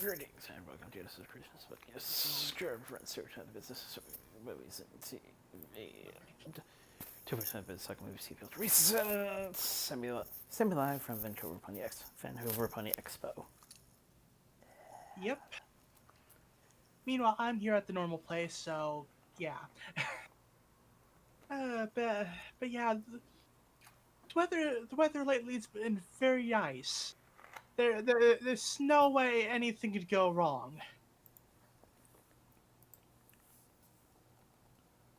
Greetings and welcome to Yoda Soda Creations, but yes, current search on the business movies and TV. 2% of it second movie CPL recent semi live from Vancouver Pony Expo. Yep. Meanwhile, I'm here at the normal place, so yeah. But yeah, the weather lately has been very nice. There's no way anything could go wrong.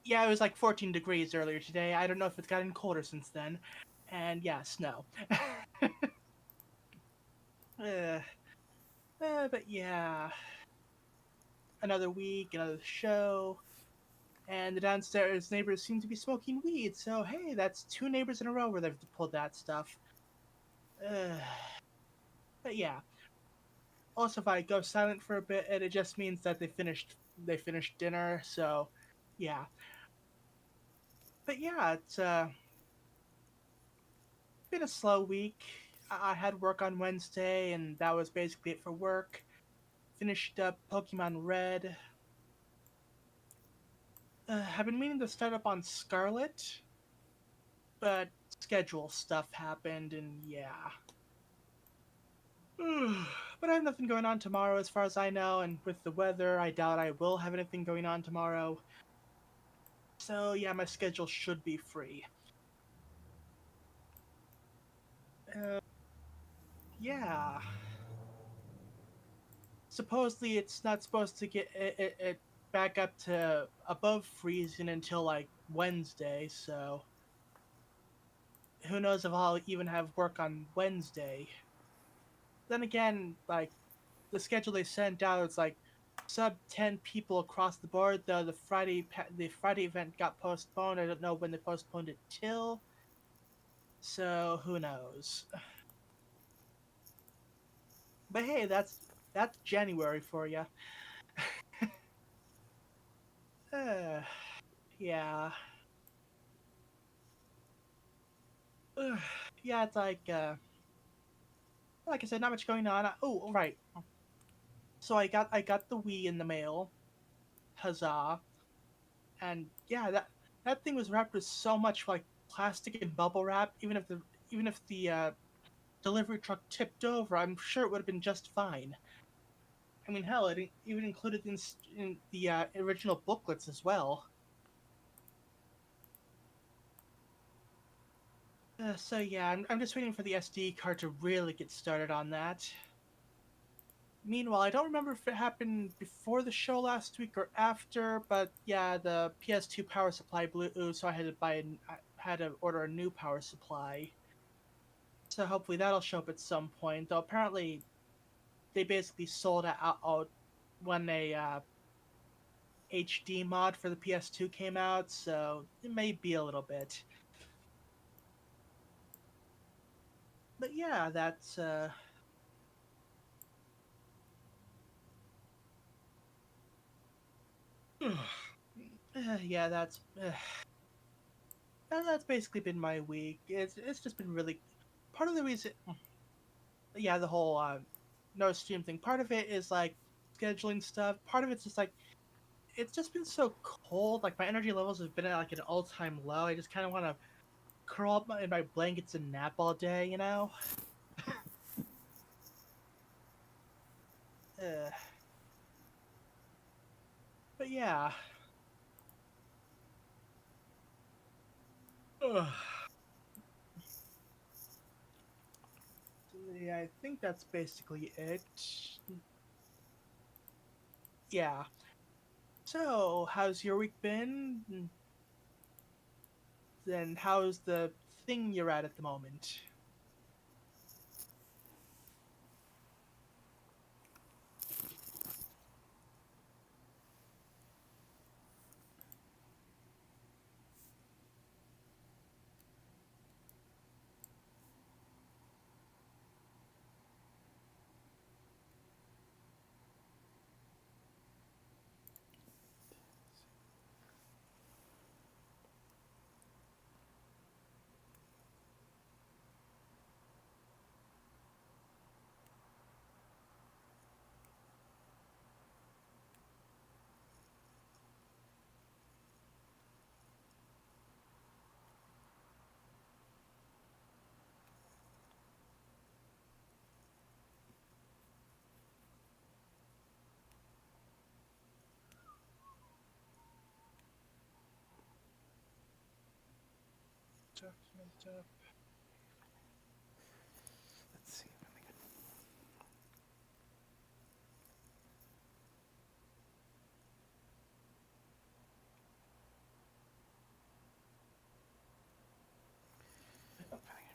Yeah, it was like 14 degrees earlier today. I don't know if it's gotten colder since then. And yeah, snow. uh, but yeah, another week, another show, and the downstairs neighbors seem to be smoking weed. So hey, that's two neighbors in a row where they've pulled that stuff. Uh, but yeah, also if I go silent for a bit, it just means that they finished dinner. So yeah, but yeah, it's been a slow week. I had work on Wednesday, and that was basically it for work. Finished up Pokemon Red. I've been meaning to start up on Scarlet, but schedule stuff happened, and yeah. But I have nothing going on tomorrow as far as I know, and with the weather, I doubt I will have anything going on tomorrow. So yeah, my schedule should be free. Uh, yeah. Supposedly it's not supposed to get it back up to above freezing until like Wednesday, so who knows if I'll even have work on Wednesday. Then again, like the schedule they sent out, it's like sub 10 people across the board. Though the Friday event got postponed. I don't know when they postponed it till. So who knows? But hey, that's January for you. Uh, yeah. Ugh. Yeah, it's like I said, not much going on. Oh, right. So I got the Wii in the mail. Huzzah! And yeah, that thing was wrapped with so much like plastic and bubble wrap. Even if the delivery truck tipped over, I'm sure it would have been just fine. I mean, hell, it even included in the original booklets as well. So yeah, I'm just waiting for the SD card to really get started on that. Meanwhile, I don't remember if it happened before the show last week or after, but yeah, the PS2 power supply blew, so I had to order a new power supply. So hopefully that'll show up at some point. Though apparently they basically sold it out when a HD mod for the PS2 came out, so it may be a little bit. But yeah, that's yeah, that's basically been my week. It's just been really part of the reason. Yeah, the whole no stream thing. Part of it is like scheduling stuff. Part of it's just like it's just been so cold. Like my energy levels have been at like an all-time low. I just kind of want to curl up in my blankets and nap all day, you know. Uh, but yeah, Ugh. Yeah, I think that's basically it. Yeah. So, how's your week been? And how's the thing you're at the moment? Document up. Let's see if I can.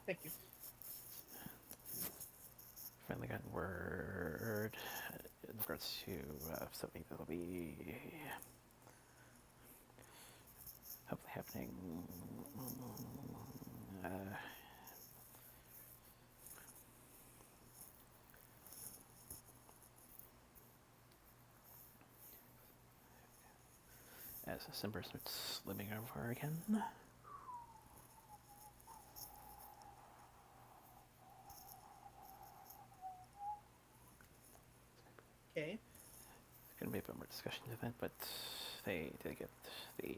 Thank you. Finally got word in regards to something that'll be hopefully happening. As December starts living over again. Okay. It's going to be a bit more discussion event, but they did get the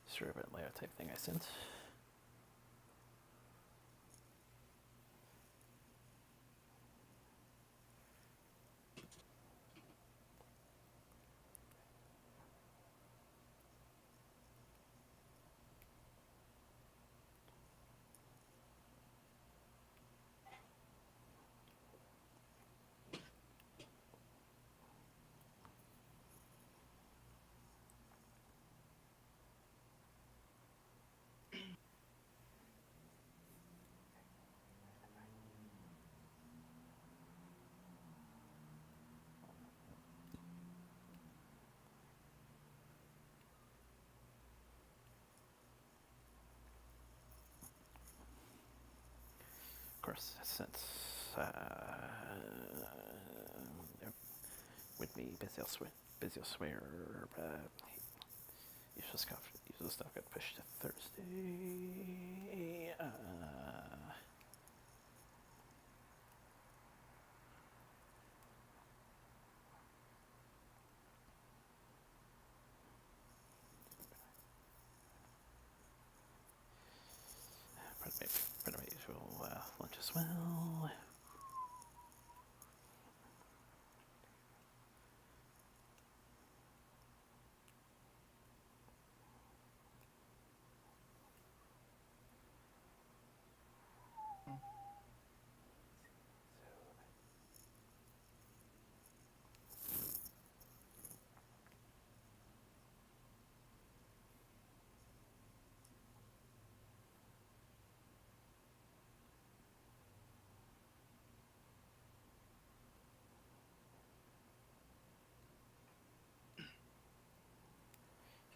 sort of a layout type thing I sent. Of course, since there would be busy elsewhere, usual stuff got pushed to Thursday. Part of my usual lunch as well.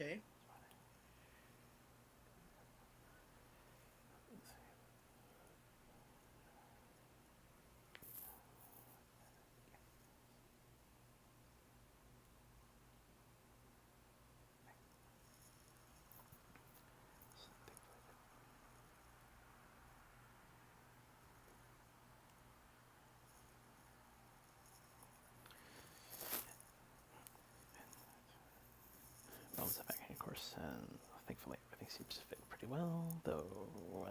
Okay. Balance that back in, of course, and thankfully everything seems to fit pretty well, though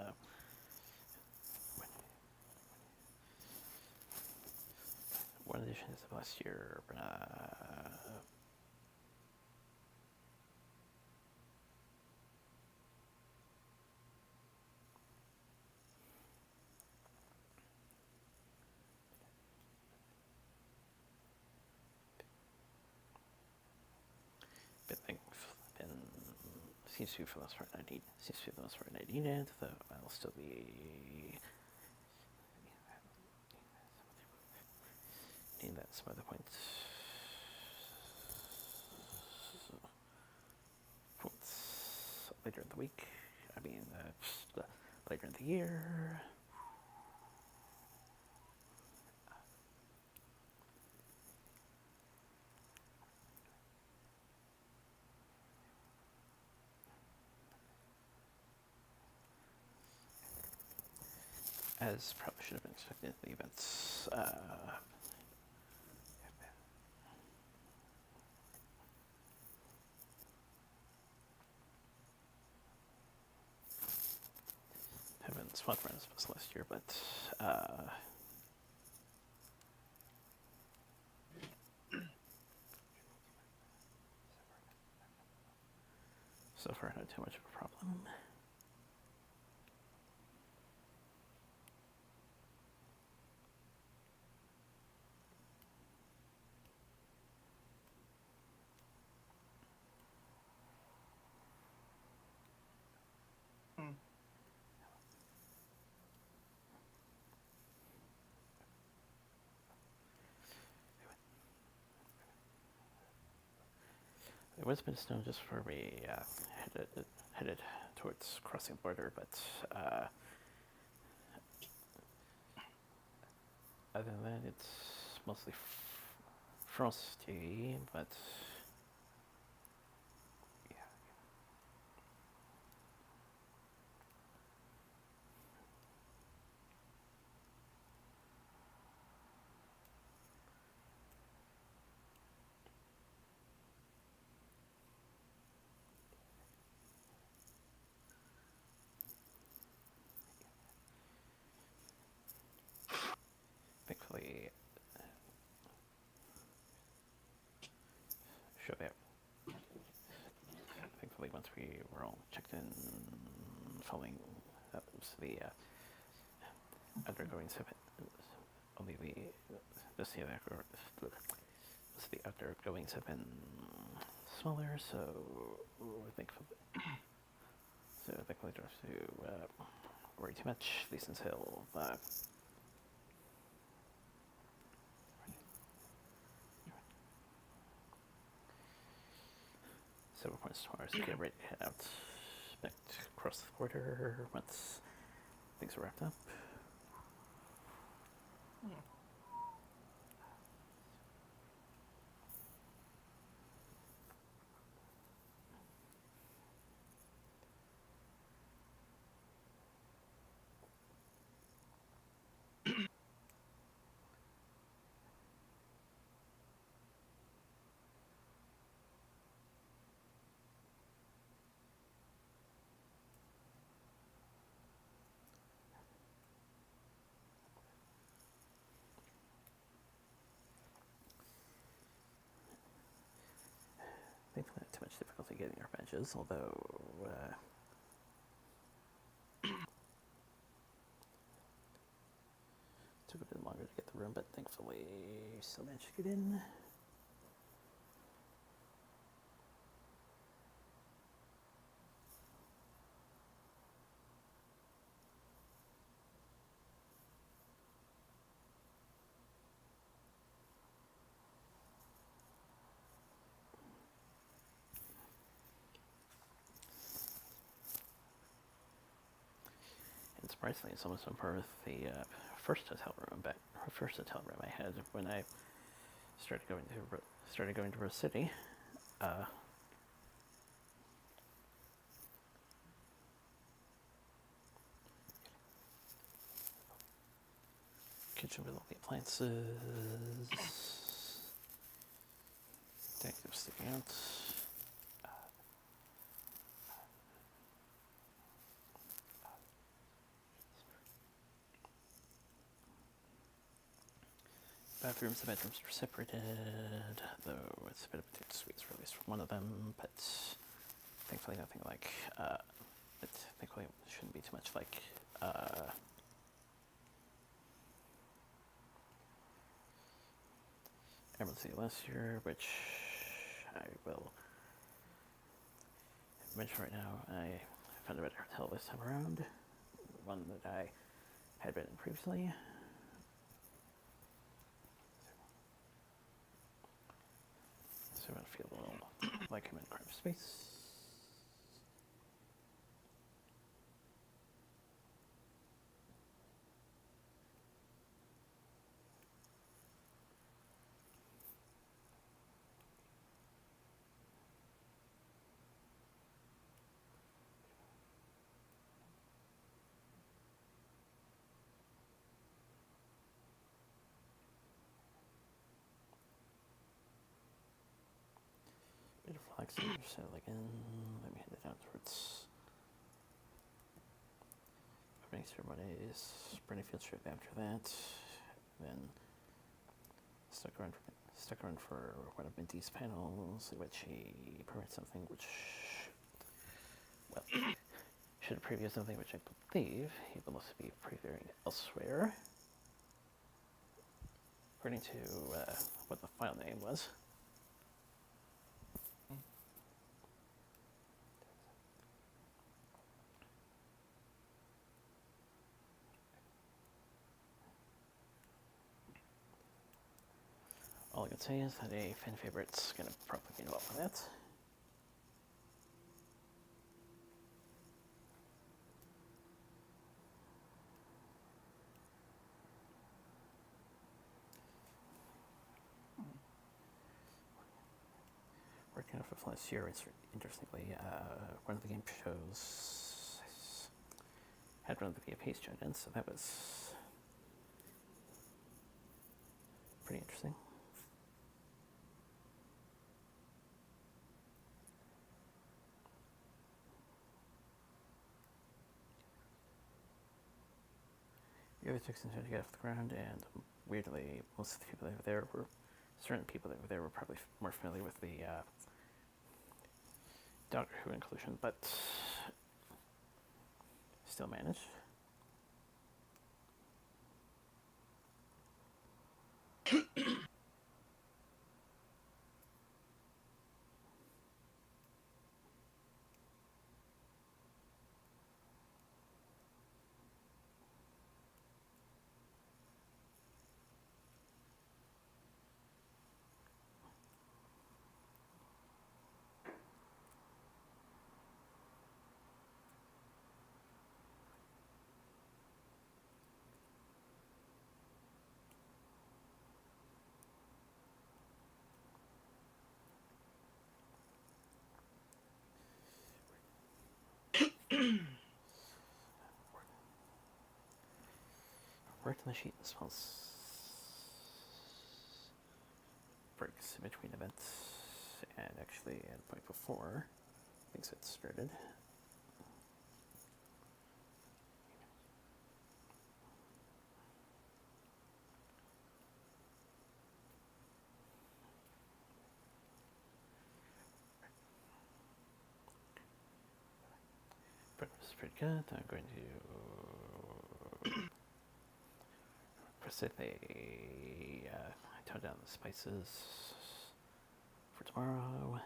one addition is of last year, seems to be for the most part needed, though I'll still be needing that some other points later in the week. I mean, later in the year. As probably should have been expected, the events have been somewhat run as last year, but So far, not too much of a problem. Hmm. There was a bit of snow just before we headed towards crossing the border, but other than that, it's mostly frosty, but yeah. Thankfully, show that. Thankfully, once we were all checked in, following that was the undergoing only the outgoings have been smaller, so thankfully, don't have to worry too much, at least until several points tomorrow, so get ready to head out back across the border once things are wrapped up. Thankfully, not too much difficulty getting our badges, although took a bit longer to get the room, but thankfully still managed to get in. And surprisingly, it's almost on par with the first hotel room I had when I started going to Rose City. Kitchen with all the appliances. Detective sticking out. The bedrooms are separated, though it's a bit of a tight squeeze for at least one of them, but thankfully nothing like, thankfully it shouldn't be too much like, Emerald City last year, which I will mention right now. I found a better hotel this time around, one that I had been in previously. So I'm going to feel a little like I'm in cramped space. Bit of relaxing, settling in. Let me head it down towards opening ceremonies, sprinting field trip after that. Then stuck around for one of Minty's panels, in which he provides something which Well, should preview something which I believe he will also be previewing elsewhere. According to what the file name was. All I can say is that a fan favorite's going to probably be involved in that. Working off of last year, interestingly, one of the game shows had run the VP shown in, so that was pretty interesting. The other took some time to get off the ground, and weirdly, most of the people that were there were certain people that were there were probably more familiar with the Doctor Who inclusion, but still managed. Worked on the sheet as well as breaks in between events, and actually at a point before things had started. But it's pretty good. I'm going to precipitally tone down the spices for tomorrow.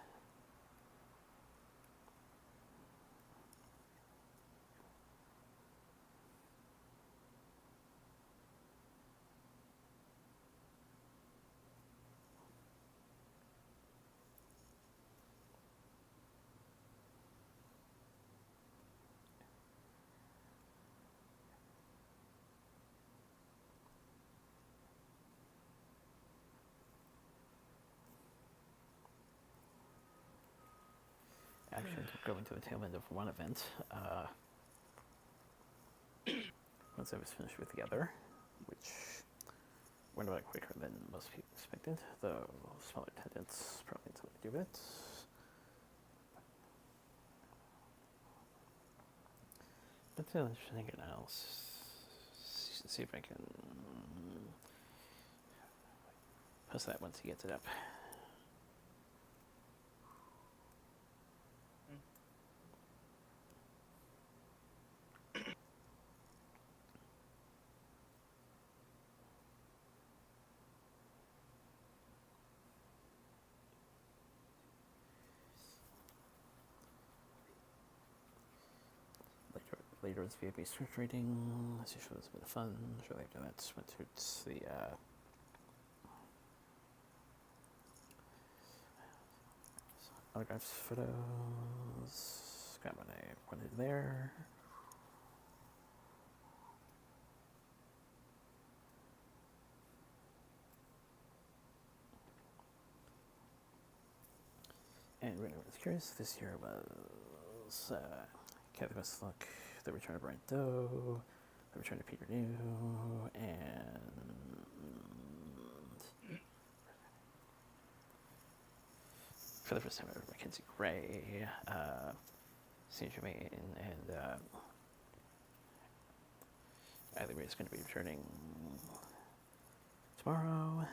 Actually, going to the tail end of one event. Once I was finished with the other, which went about quicker than most people expected, though smaller tendons probably had something to do with it. But still interesting, and I'll see if I can post that once he gets it up. Later is VIP search rating. This usually was a bit of fun. Shortly after that, went to the autographs, photos. Got what I wanted there. And when I was curious, this year was Kathy Best Luck, The Return of Brian Doe, The Return of Peter New, and for the first time ever, Mackenzie Gray, Saint Germain, and Either Way is going to be returning tomorrow.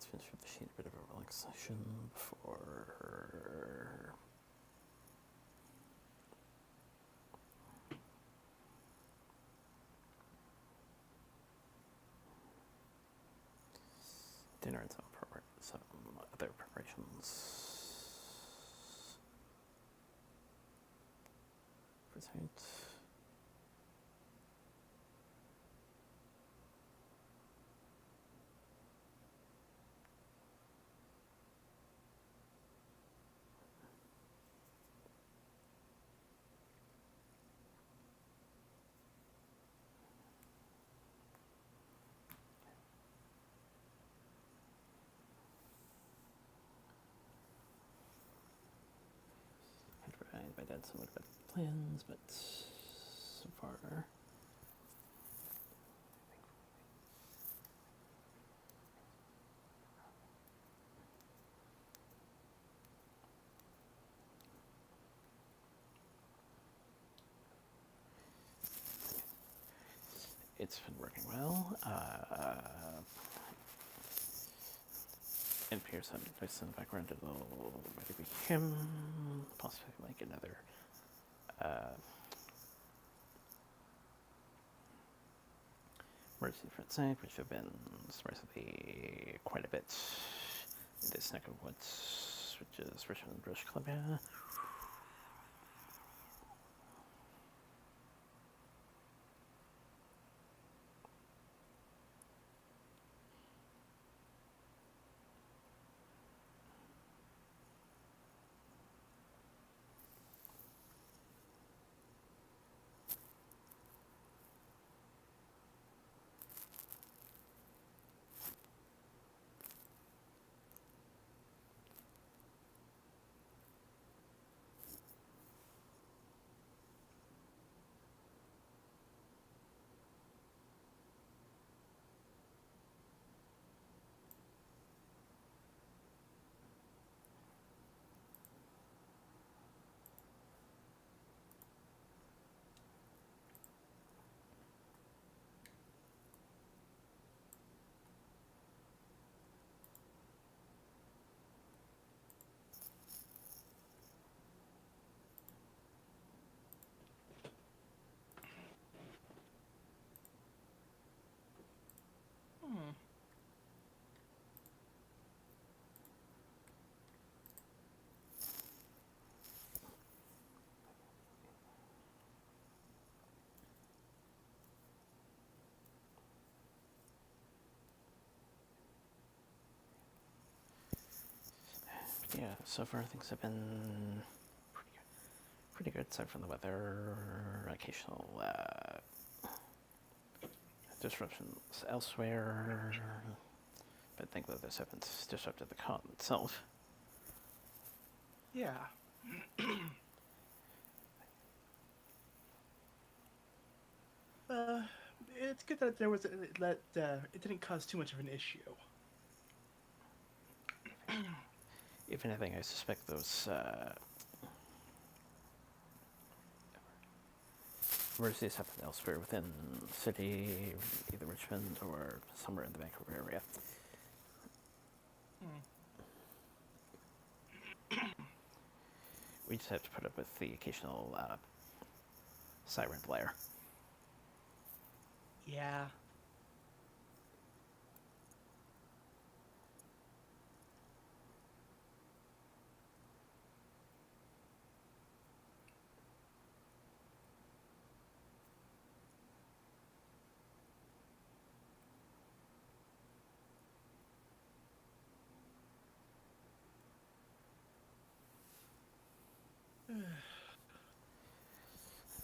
let's finish with the sheet, a bit of a relaxation before dinner and some other preparations for tonight. My dad somewhat about plans, but so far, it's been working well. It appears some noise in the background. It'll maybe be him, possibly like another emergency front side, which have been surprisingly quite a bit in this neck of woods, which is Richmond, British Columbia. Yeah, so far things have been pretty good aside from the weather, occasional disruptions elsewhere, but I think that this haven't disrupted the con itself. Yeah. It's good that it didn't cause too much of an issue. If anything, I suspect those emergencies happen elsewhere within the city, either Richmond or somewhere in the Vancouver area. We just have to put up with the occasional siren blare. Yeah.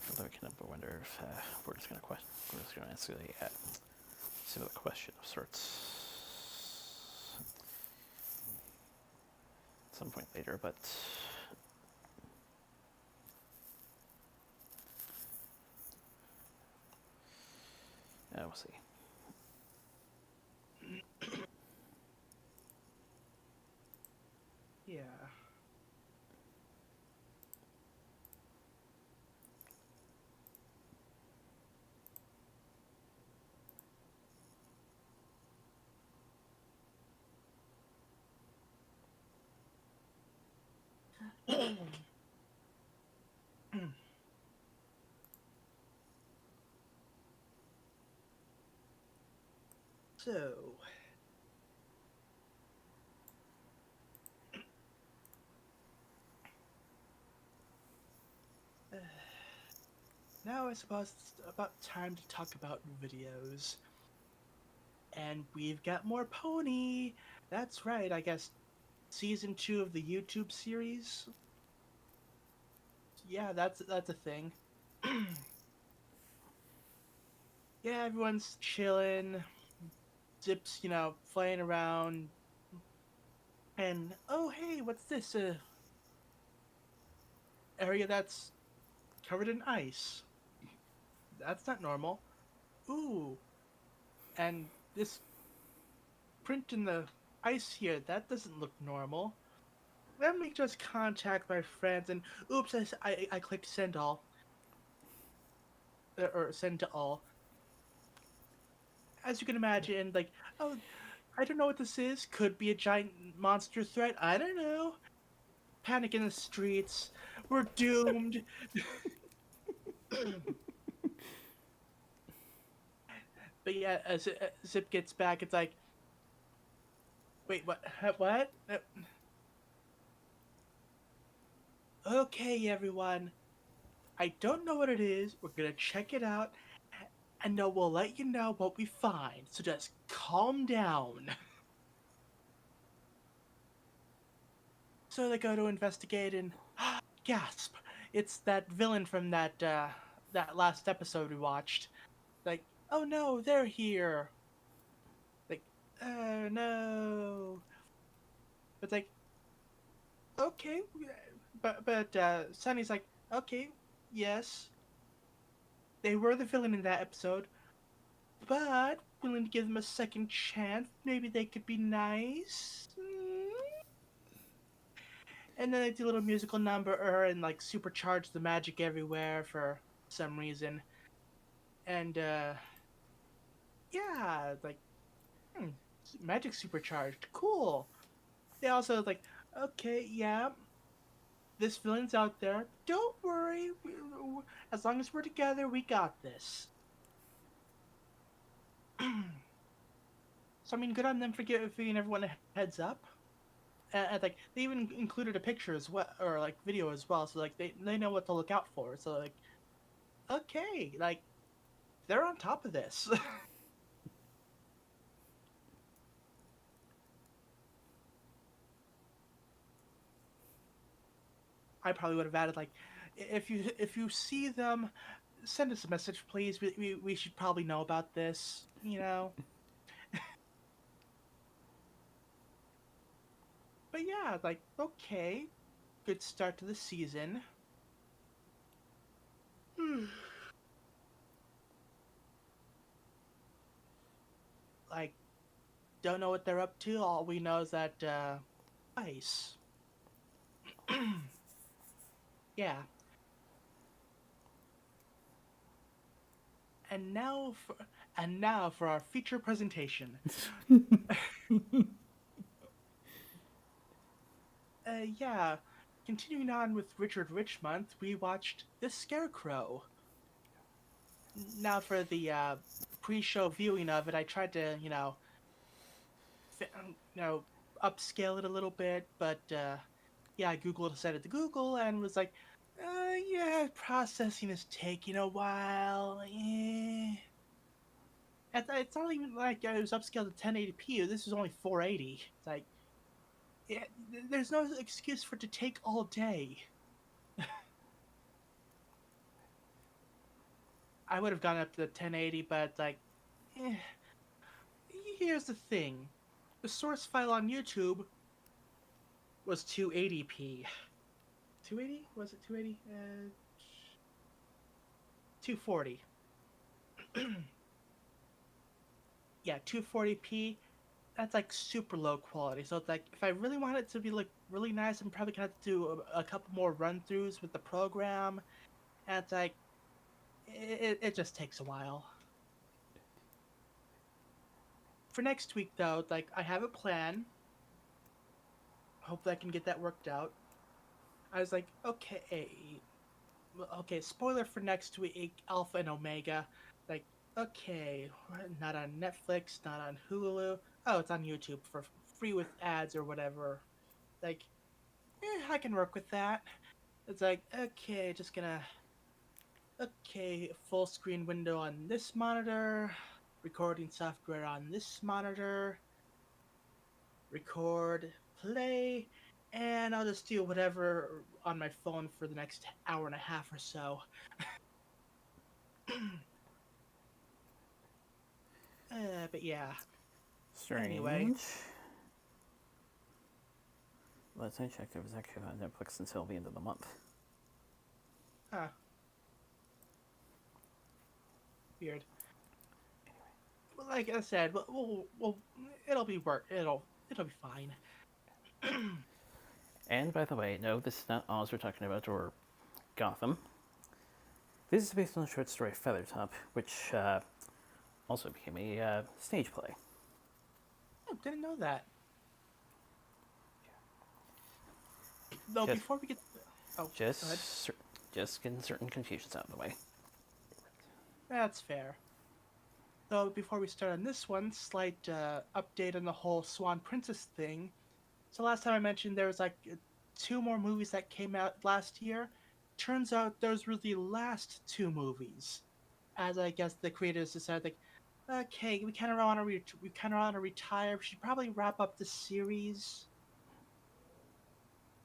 Although I can wonder if we're just going to ask a similar question of sorts at some point later, but we'll see. Yeah. So, now I suppose it's about time to talk about videos. And we've got more Pony. That's right, I guess season 2 of the YouTube series. Yeah, that's a thing. Yeah, everyone's chilling. Zip's, playing around. And oh hey, what's this? Area that's covered in ice. That's not normal. Ooh, and this print in the ice here, that doesn't look normal. Let me just contact my friends and oops, I clicked send all. Or send to all. As you can imagine, like, oh, I don't know what this is. Could be a giant monster threat. I don't know. Panic in the streets. We're doomed. But yeah, as Zip gets back, it's like, wait, what? What? Okay, everyone. I don't know what it is. We're gonna check it out, and then we'll let you know what we find. So just calm down. So they go to investigate, and gasp! It's that villain from that last episode we watched. Like, oh no, they're here. Like, oh no. It's like, okay, but Sunny's like, okay, yes, they were the villain in that episode, but willing to give them a second chance. Maybe they could be nice. And then they do a little musical number and like supercharge the magic everywhere for some reason. And yeah, like hmm, magic supercharged, cool. They also like, okay, yeah, this villain's out there. Don't worry, as long as we're together, we got this. So I mean, good on them for giving everyone a heads up. And like they even included a picture as well, or like video as well, so like they know what to look out for. So like, okay, like they're on top of this. I probably would have added like, if you see them, send us a message, please. We should probably know about this, you know. But yeah, like okay, good start to the season. Like, don't know what they're up to. All we know is that ice. Yeah. And now for our feature presentation. Yeah. Continuing on with Richard Rich Month, we watched The Scarecrow. Now for the pre-show viewing of it, I tried to, upscale it a little bit, but yeah, I Googled, set it to Google, and was like, yeah, processing is taking a while. It's not even like it was upscaled to 1080p. This is only 480. It's like, yeah, there's no excuse for it to take all day. I would have gone up to the 1080, but like, eh. Here's the thing: the source file on YouTube was 280p. 280? Was it 280? 240. Yeah, 240p. That's like super low quality. So it's like if I really want it to be like really nice, I'm probably gonna have to do a couple more run throughs with the program. And it's like it just takes a while. For next week though, like I have a plan. Hopefully I can get that worked out. I was like, okay, okay. Spoiler for next week, Alpha and Omega. Like, okay, not on Netflix, not on Hulu. Oh, it's on YouTube for free with ads or whatever. Like, I can work with that. It's like, okay, just gonna, okay, full screen window on this monitor, recording software on this monitor, record, play, and I'll just do whatever on my phone for the next hour and a half or so. But yeah. Anyway, Strange. Last I checked, it was actually on Netflix until the end of the month. huh, weird. Well, like I said, it'll be work. It'll be fine. And by the way, no, this is not Oz we're talking about, or Gotham. This is based on the short story Feathertop, which also became a stage play. Oh, didn't know that. Though Just, before we get, oh, go ahead. just getting certain confusions out of the way. That's fair. Though before we start on this one, slight update on the whole Swan Princess thing. So last time I mentioned there was like two more movies that came out last year. Turns out those were the last two movies, as I guess the creators decided like, okay, we kind of want to retire. We should probably wrap up the series.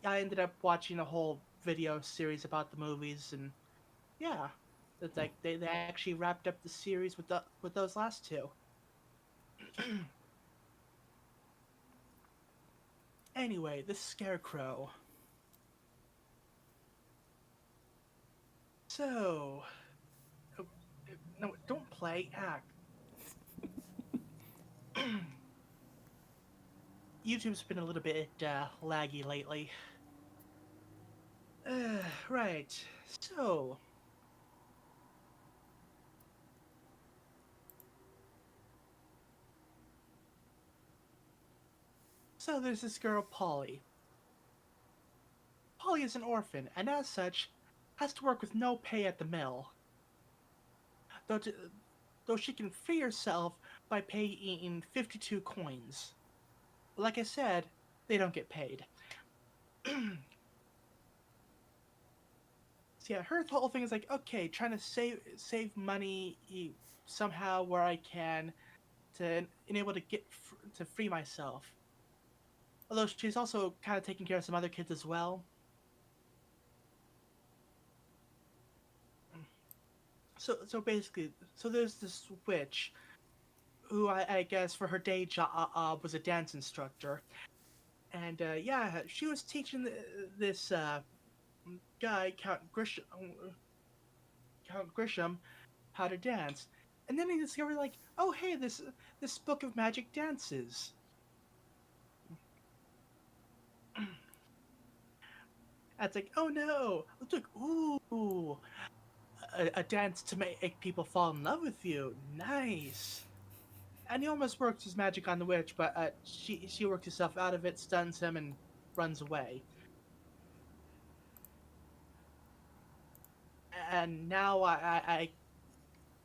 I ended up watching a whole video series about the movies, and yeah, it's like they actually wrapped up the series with those last two. Anyway, the Scarecrow. So, oh, no, don't play. Act. YouTube's been a little bit laggy lately. Right. So, there's this girl, Polly. Polly is an orphan, and as such, has to work with no pay at the mill. Though, though she can free herself by paying 52 coins. Like I said, they don't get paid. So yeah, her whole thing is like, okay, trying to save money somehow where I can to enable to to free myself. Although she's also kind of taking care of some other kids as well. So basically, so there's this witch who I guess for her day job was a dance instructor, and yeah, she was teaching this guy Count Grisham how to dance, and then he discovered like, oh hey, this book of magic dances. And it's like, oh no, it's like, ooh, a dance to make people fall in love with you, nice. And he almost works his magic on the witch, but she works herself out of it, stuns him, and runs away. And now I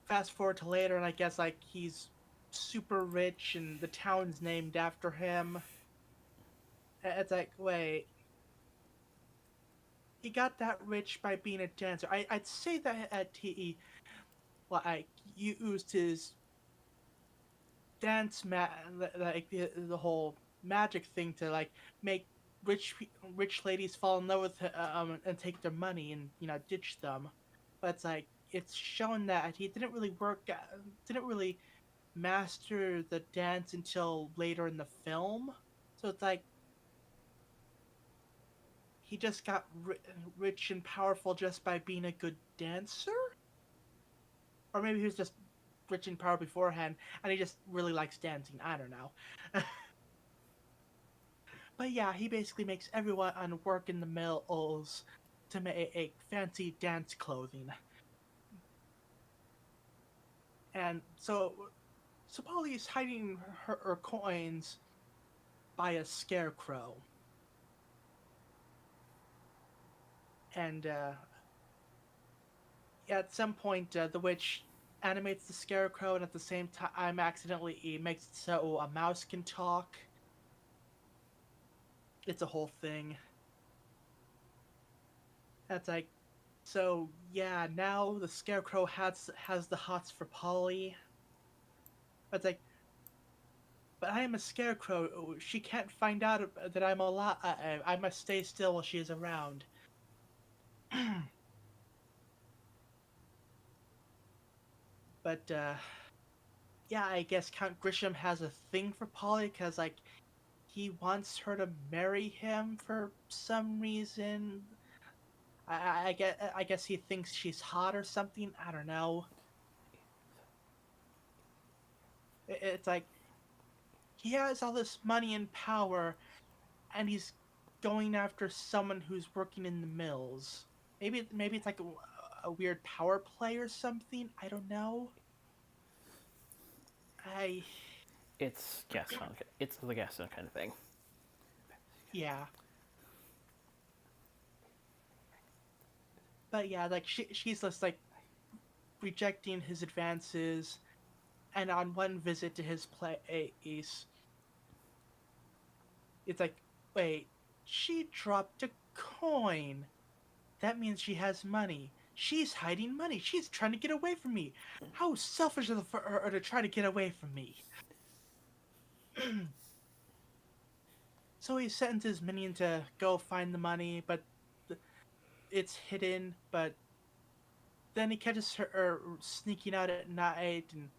fast forward to later, and I guess like he's super rich, and the town's named after him. It's like, wait, he got that rich by being a dancer. I'd say that he like used his like the whole magic thing to like make rich ladies fall in love with him, and take their money and ditch them. But it's like it's shown that he didn't really master the dance until later in the film. So it's like he just got rich and powerful just by being a good dancer, or maybe he was just rich and powerful beforehand and he just really likes dancing. I don't know. But yeah, he basically makes everyone work in the mills to make fancy dance clothing. And so Polly is hiding her coins by a scarecrow. and at some point, the witch animates the Scarecrow, and at the same time, accidentally makes it so a mouse can talk. It's a whole thing. That's like, so yeah. Now the Scarecrow has the hots for Polly. It's like, but I am a Scarecrow. She can't find out that I'm alive. I must stay still while she is around. But yeah, I guess Count Grisham has a thing for Polly because like he wants her to marry him for some reason. I guess he thinks she's hot or something. I don't know. It's like he has all this money and power, and he's going after someone who's working in the mills. Maybe it's like a weird power play or something. I don't know. I It's Gaston. It's the Gaston kind of thing. yeah. But yeah, like she's just like rejecting his advances, and on one visit to his place, it's like, wait, she dropped a coin. That means she has money. She's hiding money. She's trying to get away from me. How selfish of her to try to get away from me. So he sends his minion to go find the money, but it's hidden. But then he catches her sneaking out at night and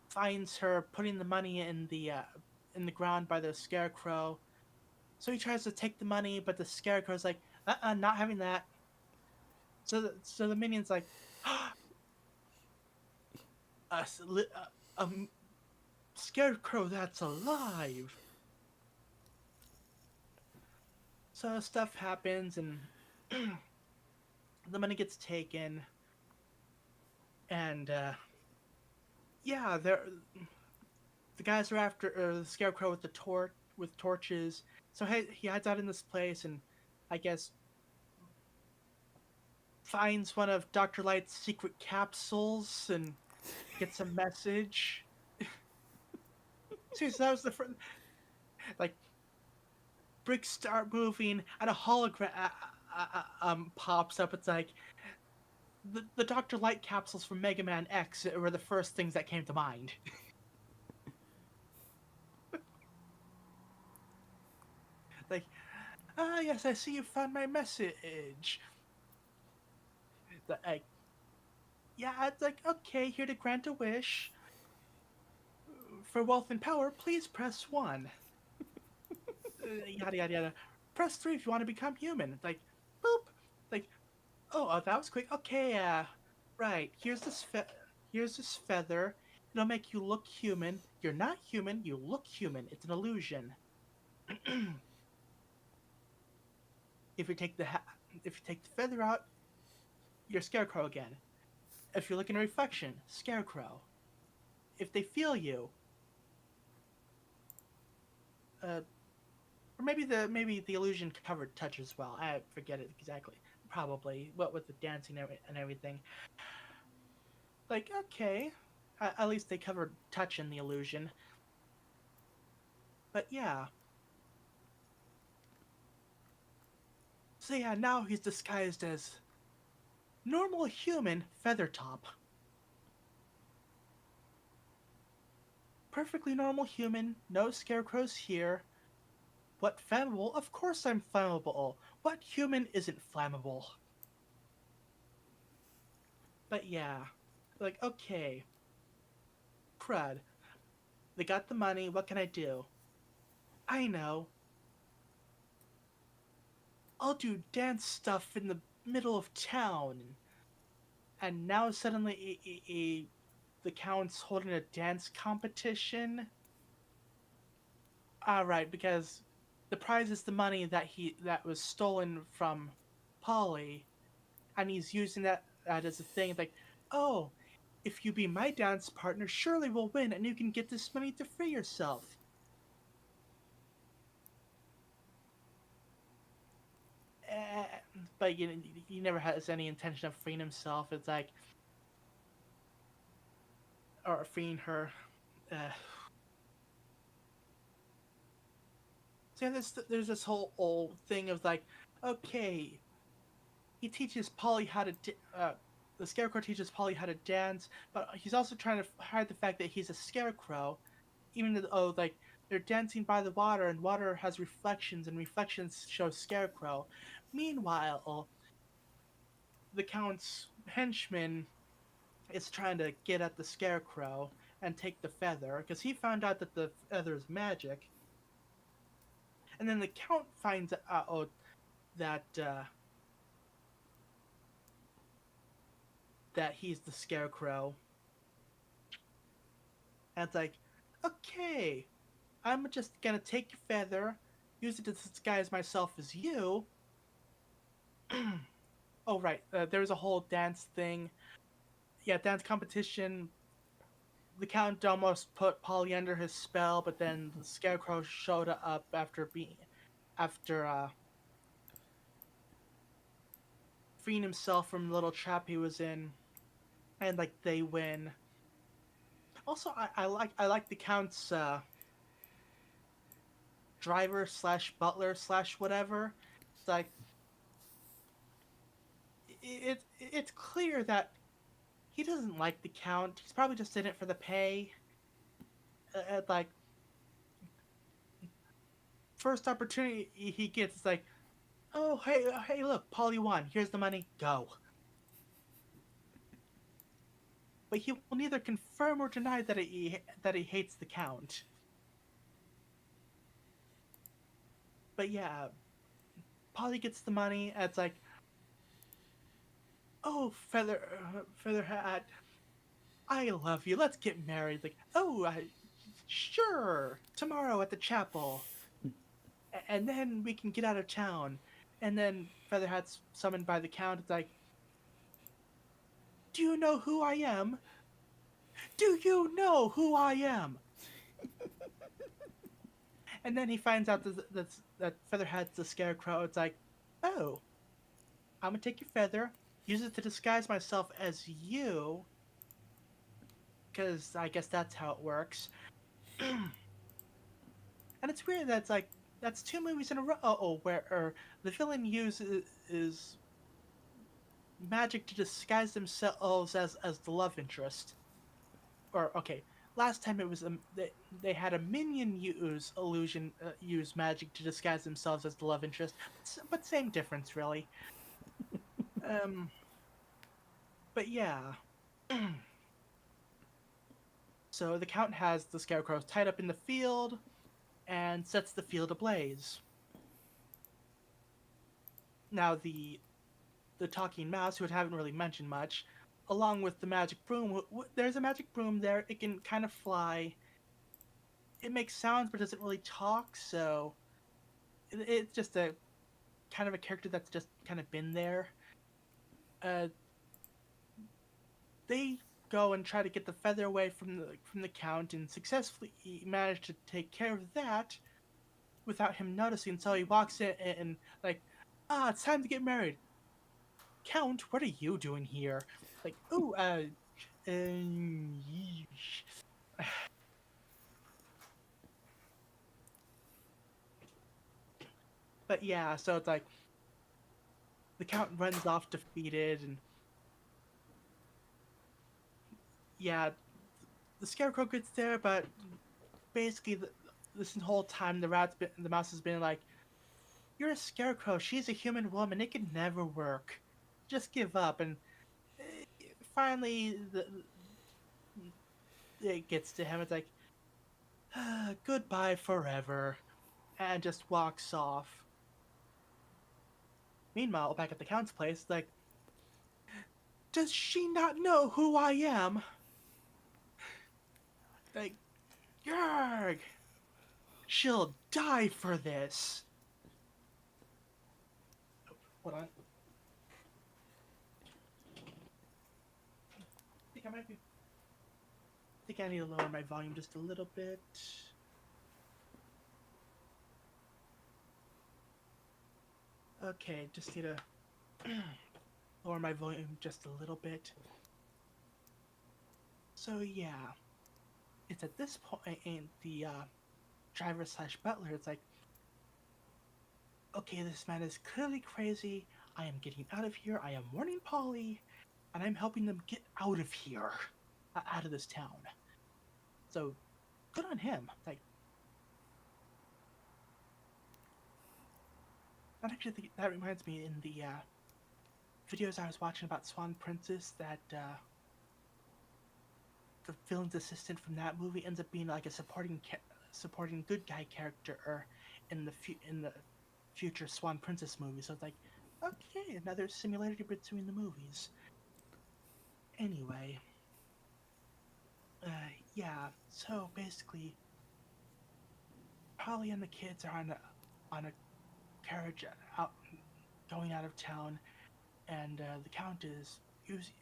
finds her putting the money in the ground by the Scarecrow. So he tries to take the money, but the Scarecrow's like, not having that. So the minion's like, a, a Scarecrow that's alive. So stuff happens, and the money gets taken, and yeah, the guys are after the Scarecrow with with torches. So he hides out in this place, and I guess finds one of Dr. Light's secret capsules and gets a message. Seriously, that was the first. Like, bricks start moving, and a hologram pops up. It's like the Dr. Light capsules from Mega Man X were the first things that came to mind. Like, yes, I see you found my message. Like, yeah, it's like, okay, here to grant a wish. For wealth and power, please press 1. Yada, yada, yada. Press 3 if you want to become human. It's like, boop. Like, oh, that was quick. Okay, right. Here's this feather. It'll make you look human. You're not human. You look human. It's an illusion. if you take the if you take the feather out, you're Scarecrow again. If you look in a reflection, Scarecrow. If they feel you, or maybe the illusion covered touch as well. I forget it exactly. Probably what with the dancing and everything. Like, okay, at least they covered touch in the illusion. But yeah. So yeah, now he's disguised as normal human Feathertop. Perfectly normal human, no scarecrows here. What flammable? Of course I'm flammable. What human isn't flammable? But yeah, like, okay. Crud. They got the money, what can I do? I know. I'll do dance stuff in the middle of town. And now suddenly the Count's holding a dance competition. Alright, because the prize is the money that was stolen from Polly, and he's using that as a thing, like, oh, if you be my dance partner, surely we'll win, and you can get this money to free yourself. eh, but he never has any intention of freeing himself. It's like, or freeing her. Uh, so yeah, there's this whole old thing of like, okay, he teaches Polly how to. The Scarecrow teaches Polly how to dance, but he's also trying to hide the fact that he's a scarecrow, even though like they're dancing by the water, and water has reflections, and reflections show Scarecrow. Meanwhile, the Count's henchman is trying to get at the Scarecrow and take the feather, because he found out that the feather is magic, and then the Count finds out that that he's the Scarecrow, and it's like, okay, I'm just gonna take your feather, use it to disguise myself as you. Oh right, there was a whole dance thing. Yeah, dance competition. The Count almost put Polly under his spell, but then the Scarecrow showed up after freeing himself from the little trap he was in, and like they win. Also, I like the Count's driver slash butler slash whatever. It's like it's clear that he doesn't like the Count. He's probably just in it for the pay. Like first opportunity he gets, it's like, oh hey look, Polly won. Here's the money. Go. But he will neither confirm or deny that he hates the Count. But yeah, Polly gets the money. And it's like, oh Featherhat, I love you. Let's get married. Like, oh, sure, tomorrow at the chapel, and then we can get out of town. And then Featherhat's summoned by the Count. It's like, do you know who I am? Do you know who I am? And then he finds out that Featherhead's the Scarecrow. It's like, oh, I'm gonna take your feather, use it to disguise myself as you, because I guess that's how it works. And it's weird that it's like that's two movies in a row where the villain uses magic to disguise themselves as the love interest. Or okay, last time it was they had a minion use magic to disguise themselves as the love interest, but same difference really. Um, but yeah. So the Count has the Scarecrow tied up in the field and sets the field ablaze. Now the talking mouse, who haven't really mentioned much, along with the magic broom, there's a magic broom there. It can kind of fly. It makes sounds but doesn't really talk, so it's just a kind of a character that's just kind of been there. They go and try to get the feather away from the Count, and successfully manage to take care of that without him noticing. So he walks in and like, it's time to get married. Count, what are you doing here? Like, ooh, yeesh. But yeah, so it's like the Count runs off defeated, and yeah, the Scarecrow gets there, but basically this whole time the mouse has been like, you're a Scarecrow, she's a human woman, it could never work. Just give up. And finally it gets to him. It's like, goodbye forever, and just walks off. Meanwhile, back at the Count's place, like, does she not know who I am? Like, Yarg! She'll die for this. Oh, hold on. I think I need to lower my volume just a little bit. Okay, just need to lower my volume just a little bit. So yeah, it's at this point in the driver slash butler. It's like, okay, this man is clearly crazy. I am getting out of here. I am warning Polly, and I'm helping them get out of here, out of this town. So good on him. Like, that actually that reminds me in the videos I was watching about Swan Princess that the villain's assistant from that movie ends up being like a supporting good guy character in the future Swan Princess movie. So it's like, okay, another similarity between the movies. Anyway, yeah. So basically, Polly and the kids are on a carriage out going out of town, and the Count is using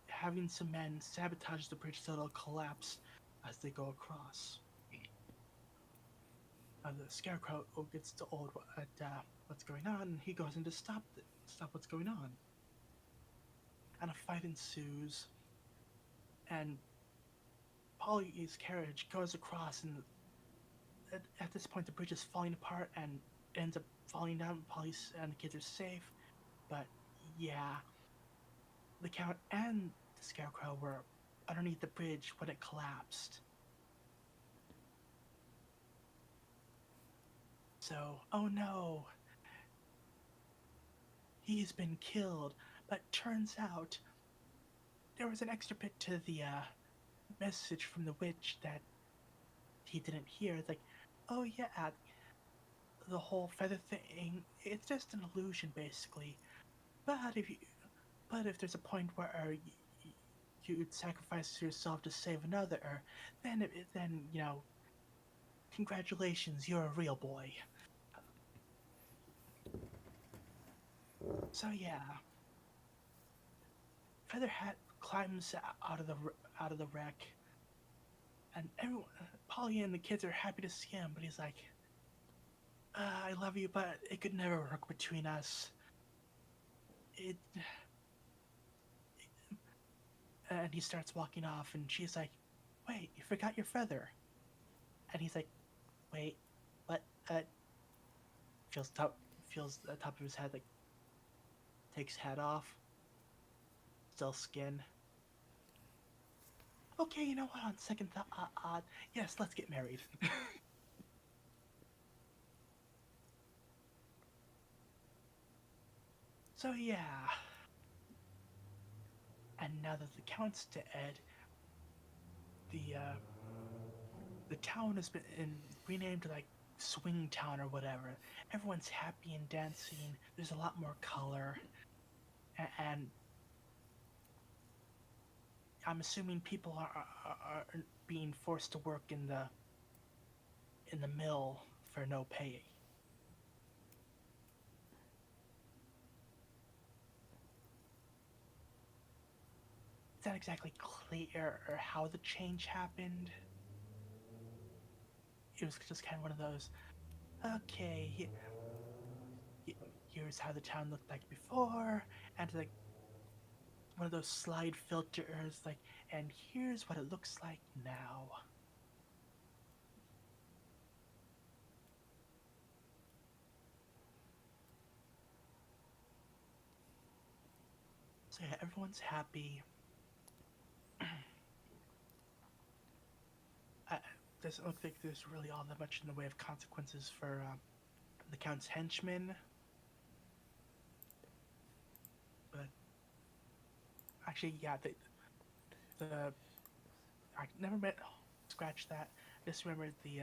having some men sabotage the bridge so it'll collapse as they go across. The Scarecrow gets told at what's going on, and he goes in to stop what's going on. And a fight ensues, and Polly's carriage goes across, and at this point the bridge is falling apart and ends up falling down. Polly and the kids are safe, but yeah, the Count and the Scarecrow were underneath the bridge when it collapsed. So, oh no, he's been killed. But turns out there was an extra bit to the message from the witch that he didn't hear. It's like, oh yeah, the whole feather thing, it's just an illusion basically. But if there's a point where you'd sacrifice yourself to save another, then you know, congratulations, you're a real boy. So yeah, Featherhat climbs out of the wreck, and everyone, Polly and the kids are happy to see him, but he's like, I love you, but it could never work between us. It. And he starts walking off, and she's like, wait, you forgot your feather. And he's like, wait, what? Feels the top of his head, like, takes hat off. Still skin. Okay, you know what, on second thought, yes, let's get married. So yeah. And now that the Count's dead, the town has been renamed to like Swing Town or whatever. Everyone's happy and dancing. There's a lot more color, and I'm assuming people are being forced to work in the mill for no pay. It's not exactly clear how the change happened. It was just kind of one of those, okay, here's how the town looked like before, and like one of those slide filters, like, and here's what it looks like now. So yeah, everyone's happy. Doesn't look like there's really all that much in the way of consequences for the Count's henchmen. But actually, yeah, I never met. Oh, scratch that. Just remembered the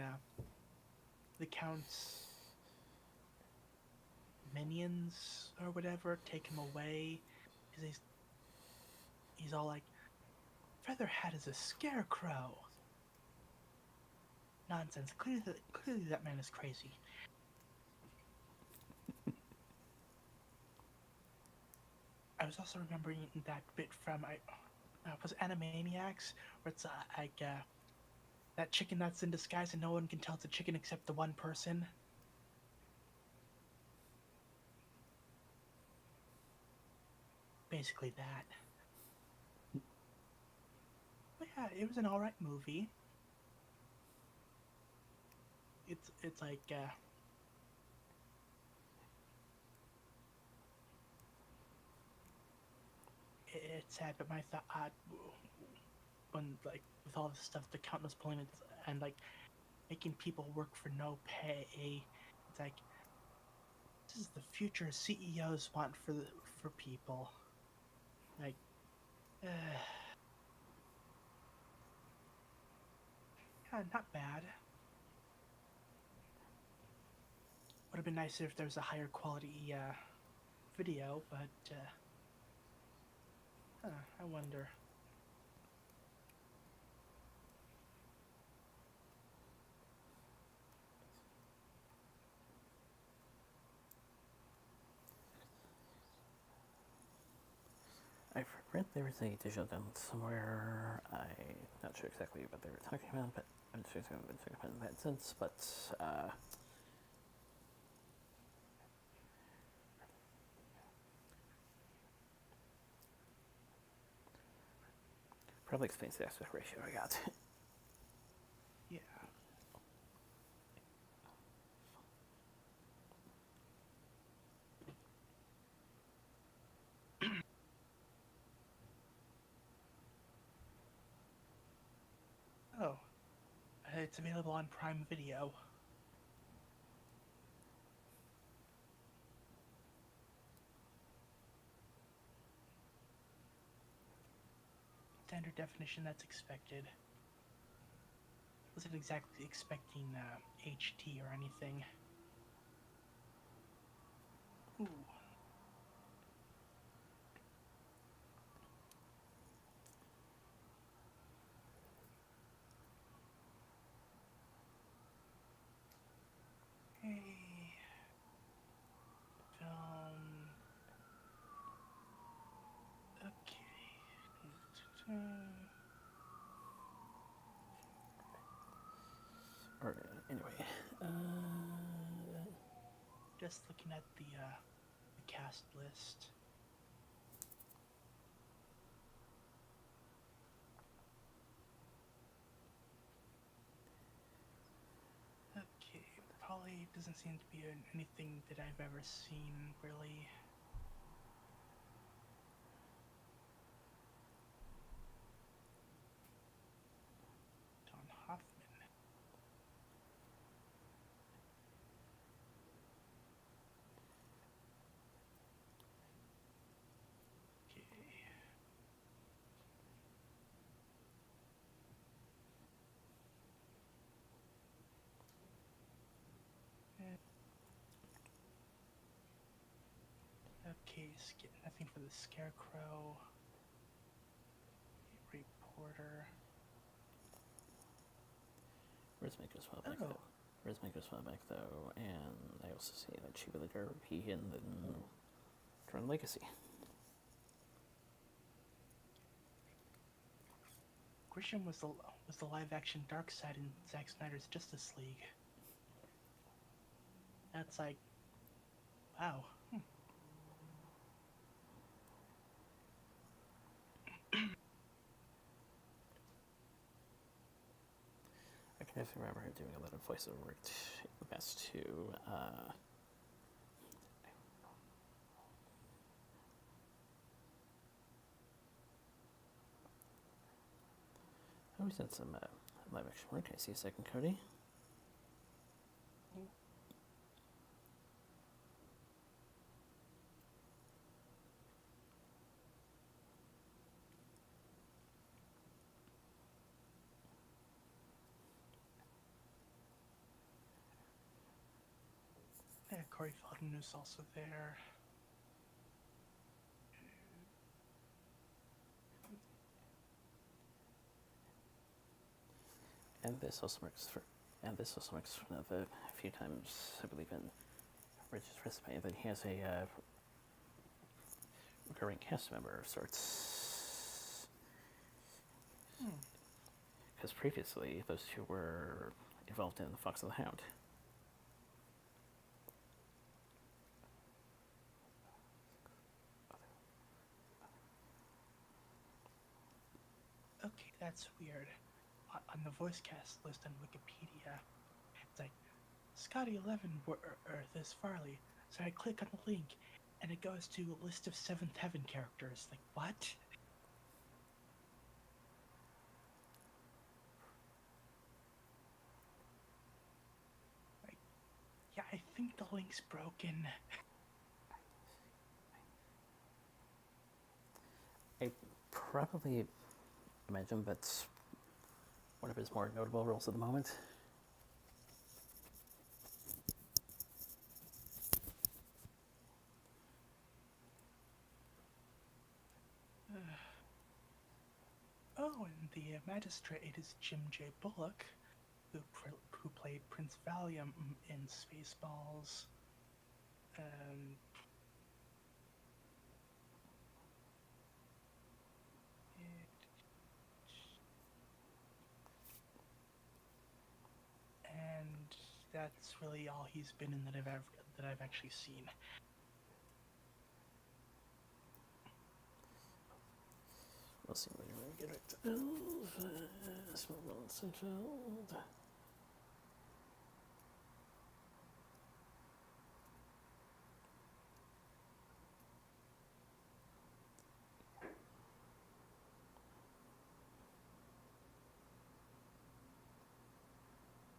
Count's minions or whatever take him away because he's all like, Featherhat is a scarecrow. Nonsense. Clearly that man is crazy. I was also remembering that bit from was it Animaniacs, where it's like that chicken that's in disguise and no one can tell it's a chicken except the one person. basically that. But yeah, it was an alright movie. It's like it's sad, but my thought when like with all the stuff the countless pulling and like making people work for no pay, it's like this is the future CEOs want for people. Like, yeah, not bad. Would have been nicer if there was a higher quality video, but I wonder. I've read there was a digital download somewhere. I'm not sure exactly what they were talking about, but I'm sure I've been talking about in that sense. But probably explains the aspect ratio I got. Yeah. Oh, it's available on Prime Video. Standard definition, that's expected. Wasn't exactly expecting HD or anything. Ooh. Hey. Film. Okay. Or anyway, Just looking at the cast list. Okay, probably doesn't seem to be anything that I've ever seen, really. John Hoffman. Okay. Okay, nothing for the Scarecrow. Reporter. resume goes well back Oh. though. Resume goes well back though, and I also see that she really got he in the Tron Legacy. Grisham was the live-action Darkseid in Zack Snyder's Justice League. That's like, wow. I can definitely remember her doing a lot of voiceover work best to always done some live action work. I see a second, Cody. Yeah, Corey Feldman is also there. And this also marks one of the few times, I believe, in Rich's resume that he has a recurring cast member of sorts. Because previously, those two were involved in the Fox and the Hound. That's weird. On the voice cast list on Wikipedia, it's like Scotty 11 Earth is Farley. So I click on the link, and it goes to a list of Seventh Heaven characters. Like, what? Like, yeah, I think the link's broken. I probably imagine that's one of his more notable roles at the moment. Oh, and the magistrate is Jim J. Bullock, who played Prince Valium in Spaceballs. And that's really all he's been in that I've actually seen. We'll see when we get it. Small Central.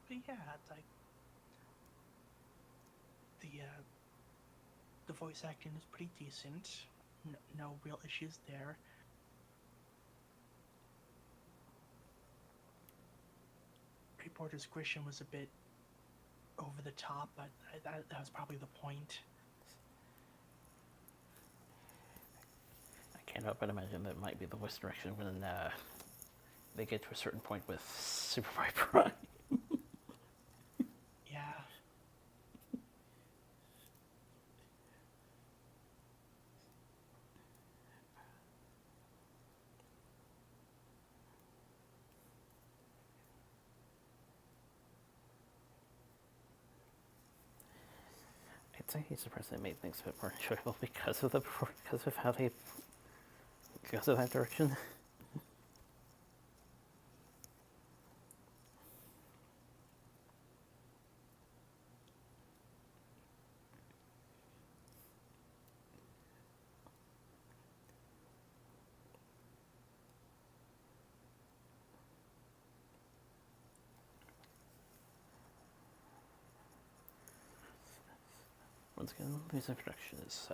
But yeah, it's like the voice acting is pretty decent. No real issues there. Reporter's Grisham was a bit over the top, but that was probably the point. I can't help but imagine that might be the voice direction when they get to a certain point with Superboy Prime. Yeah. I'd say he's surprised they made things a bit more enjoyable because of that direction. Once again, music production is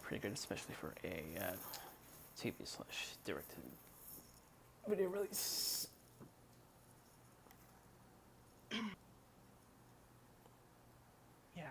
pretty good, especially for a TV/directed video release. Yeah.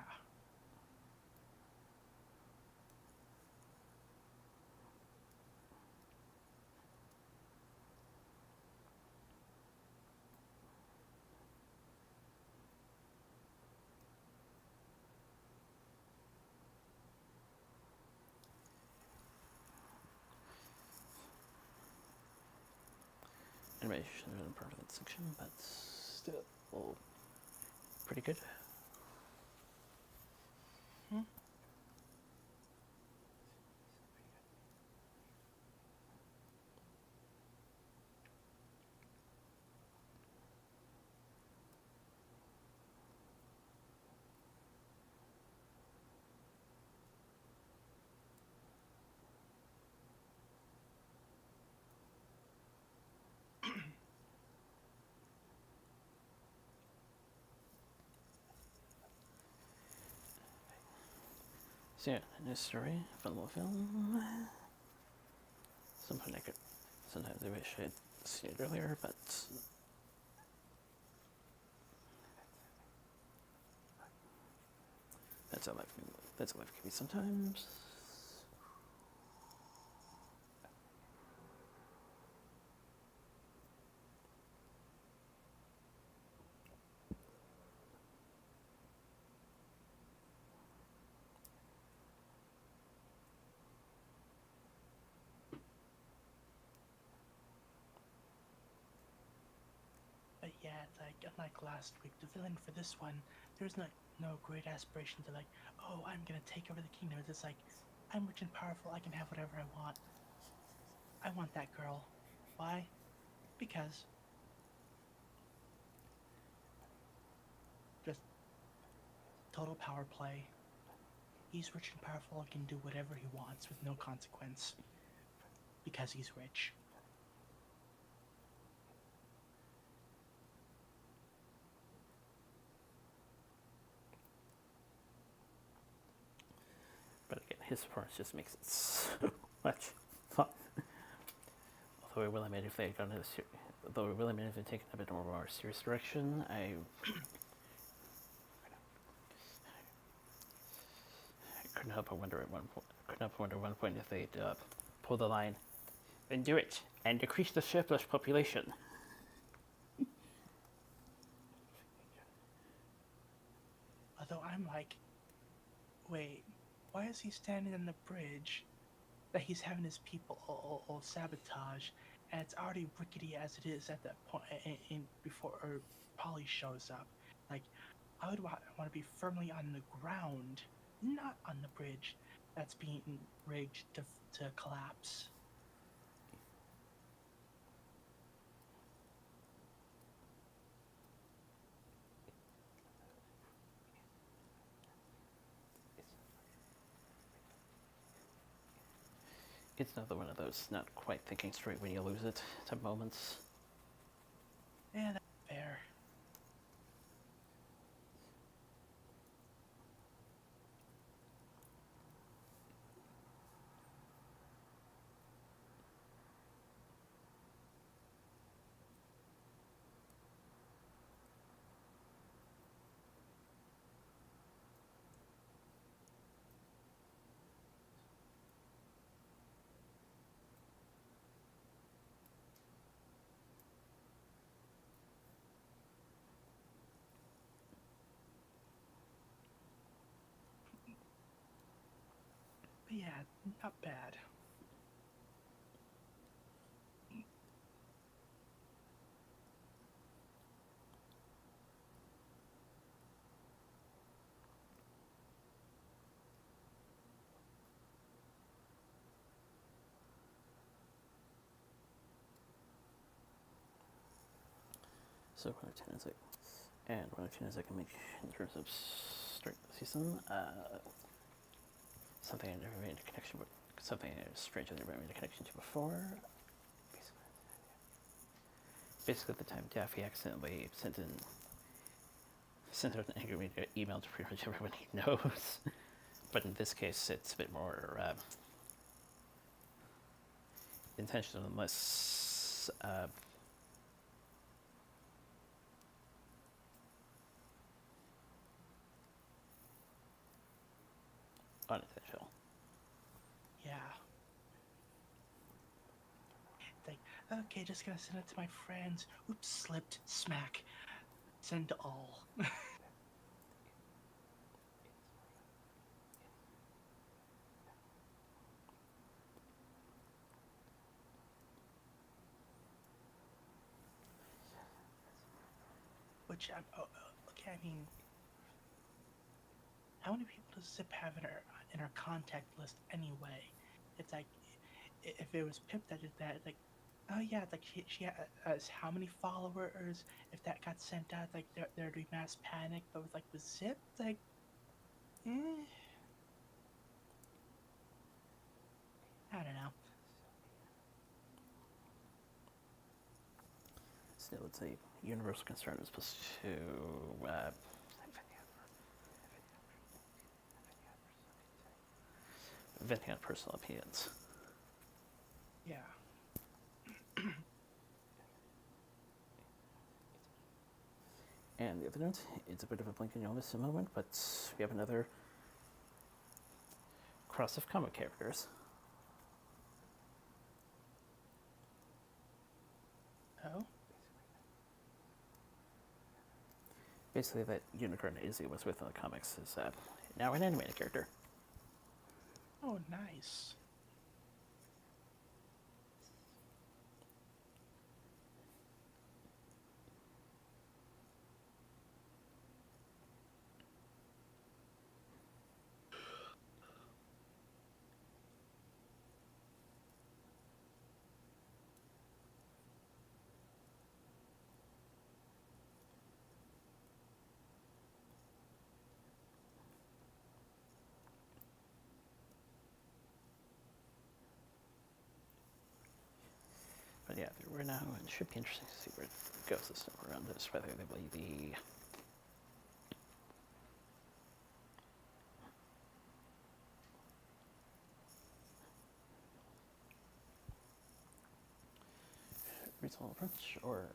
Animation isn't part of that section, but still pretty good. So yeah, new story, fun little film. Sometimes I wish I'd seen it earlier, but that's how life can be sometimes. But yeah, it's like unlike last week, the villain for this one, there's no great aspiration to like, oh, I'm gonna take over the kingdom. It's just like, I'm rich and powerful. I can have whatever I want. I want that girl. Why? Because just total power play. He's rich and powerful and can do whatever he wants with no consequence. Because he's rich. But again, his performance just makes it so much fun. Although I will admit, if they had gone though I will admit if they had taken a bit more serious direction, I couldn't help but wonder at one point if they'd pull the line, then do it and decrease the surplus population. Although I'm like, wait, why is he standing on the bridge that he's having his people all sabotage, and it's already rickety as it is at that point before Polly shows up? Like, I would want to be firmly on the ground, not on the bridge that's being rigged to collapse. It's another one of those not quite thinking straight when you lose it type moments. Yeah, that's fair. But yeah, not bad. So one of 10 is like, and 1 of 10 is I can make in terms of starting the season. Something I never made a connection with, something strange I never made a connection to before. Basically, at the time Daffy accidentally sent out an angry email to pretty much everyone he knows. But in this case, it's a bit more intentional and less unintentional. Yeah. Like, okay, just gonna send it to my friends. Oops, slipped. Smack. Send to all. Which, okay, I mean, how many people does Zip have in her contact list anyway? It's like, if it was Pip that did that, like, oh yeah, it's like she has how many followers? If that got sent out, like there'd be mass panic. But with Zip, like, I don't know. Still, it's a universal concern as opposed to venting on personal opinions. Yeah. And the other note, it's a bit of a blink and you'll miss a moment, but we have another cross of comic characters. Oh. Basically, that unicorn Izzy was with in the comics is now an animated character. Oh, nice. yeah, we're now. It should be interesting to see where it goes this time around. This whether they will be regional approach or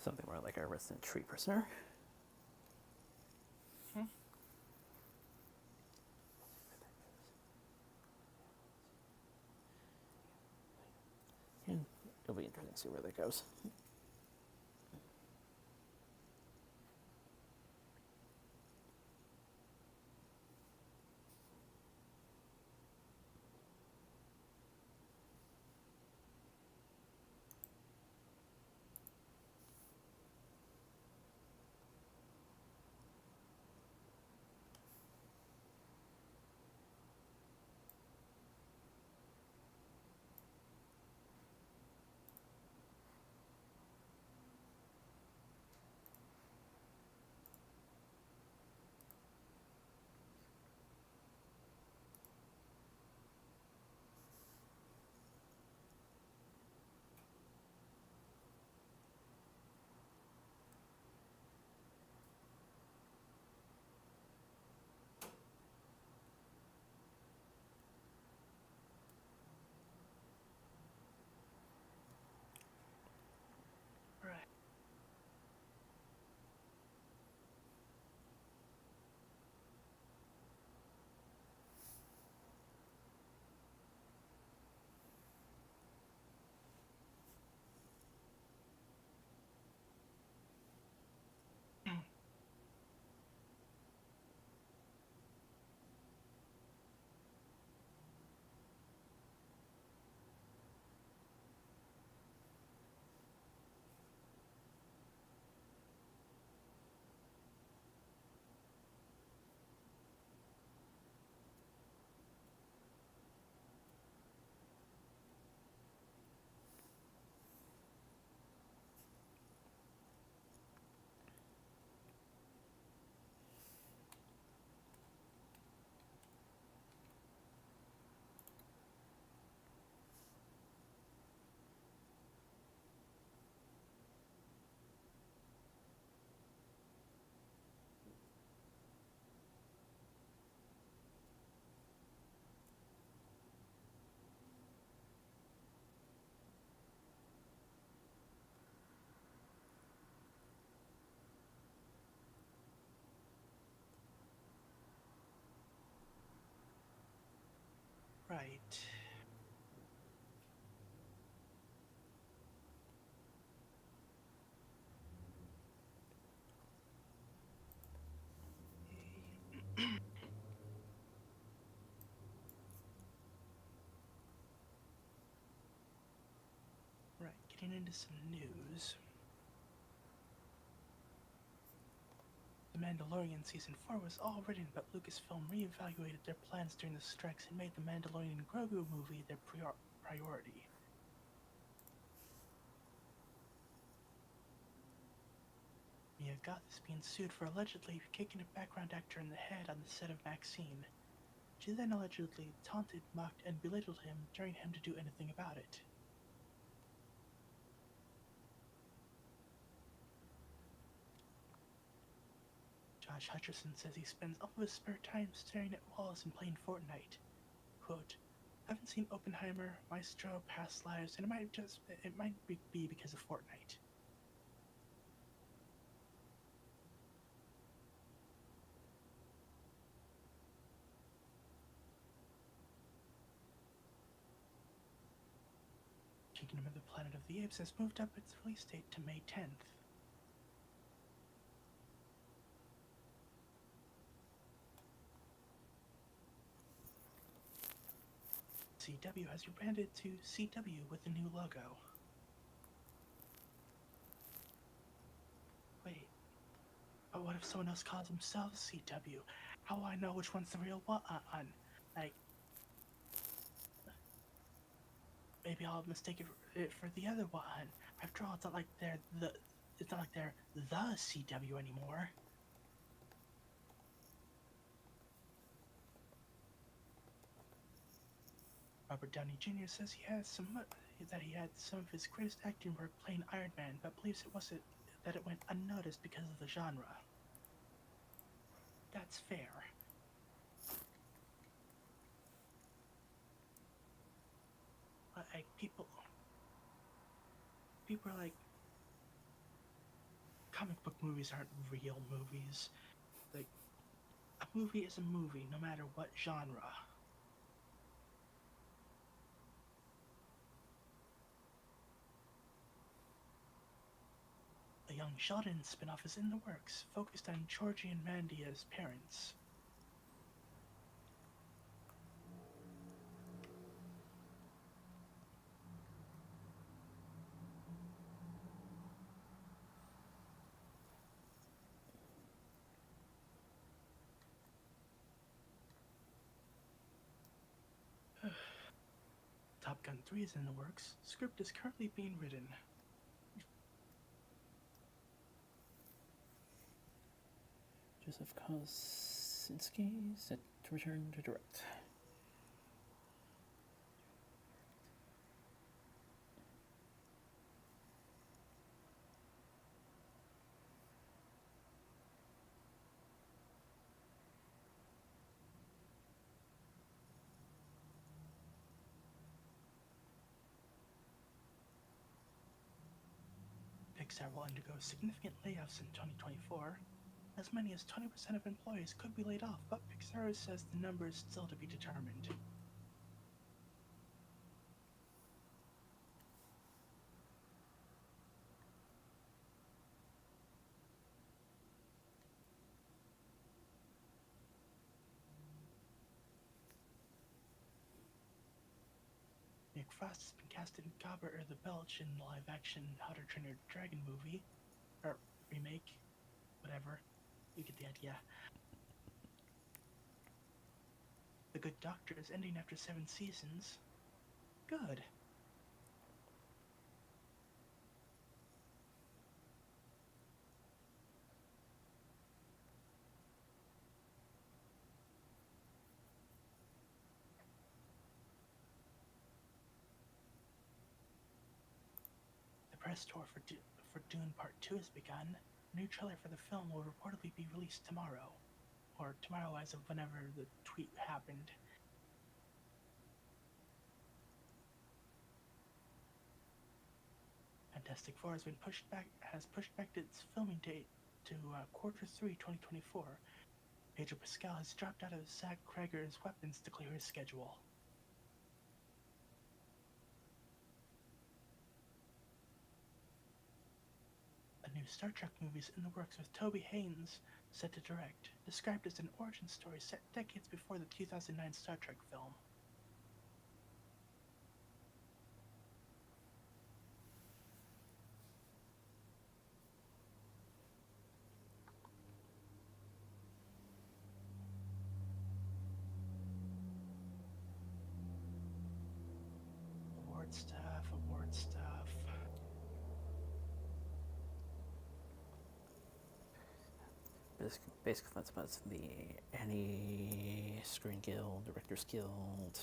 something more like our resident tree prisoner. Hmm. And it'll be interesting to see where that goes. Right. Right. Right, getting into some news. The Mandalorian Season 4 was all written, but Lucasfilm reevaluated their plans during the strikes and made the Mandalorian Grogu movie their priority. Mia Goth is being sued for allegedly kicking a background actor in the head on the set of Maxine. She then allegedly taunted, mocked, and belittled him, daring him to do anything about it. Josh Hutcherson says he spends all of his spare time staring at walls and playing Fortnite. Quote, I haven't seen Oppenheimer, Maestro, Past Lives, and it might be because of Fortnite. Kingdom of the Planet of the Apes has moved up its release date to May 10th. CW has rebranded to CW with a new logo. Wait, but what if someone else calls themselves CW? How will I know which one's the real one? Like, maybe I'll mistake it for the other one. After all, it's not like they're the CW anymore. Robert Downey Jr. says he had some of his greatest acting work playing Iron Man, but believes it went unnoticed because of the genre. That's fair. Like people are like, comic book movies aren't real movies. Like, a movie is a movie, no matter what genre. A young Sheldon spin-off is in the works, focused on Georgie and Mandy as parents. Top Gun 3 is in the works. Script is currently being written. Joseph Kosinski set to return to direct. Pixar will undergo significant layoffs in 2024. As many as 20% of employees could be laid off, but Pixar says the number is still to be determined. Nick Frost has been cast in Gobber the Belch in the live-action How to Train Your Dragon movie, or remake, whatever. You get the idea. The Good Doctor is ending after 7 seasons. Good. The press tour for Dune Part 2 has begun. A new trailer for the film will reportedly be released tomorrow. Or tomorrow as of whenever the tweet happened. Fantastic Four has pushed back its filming date to Q3 2024. Pedro Pascal has dropped out of Zach Cregger's Weapons to clear his schedule. A new Star Trek movie is in the works with Toby Haynes set to direct, described as an origin story set decades before the 2009 Star Trek film. Award stuff. Basically, that's about the Annie Screen Guild, Directors Guild.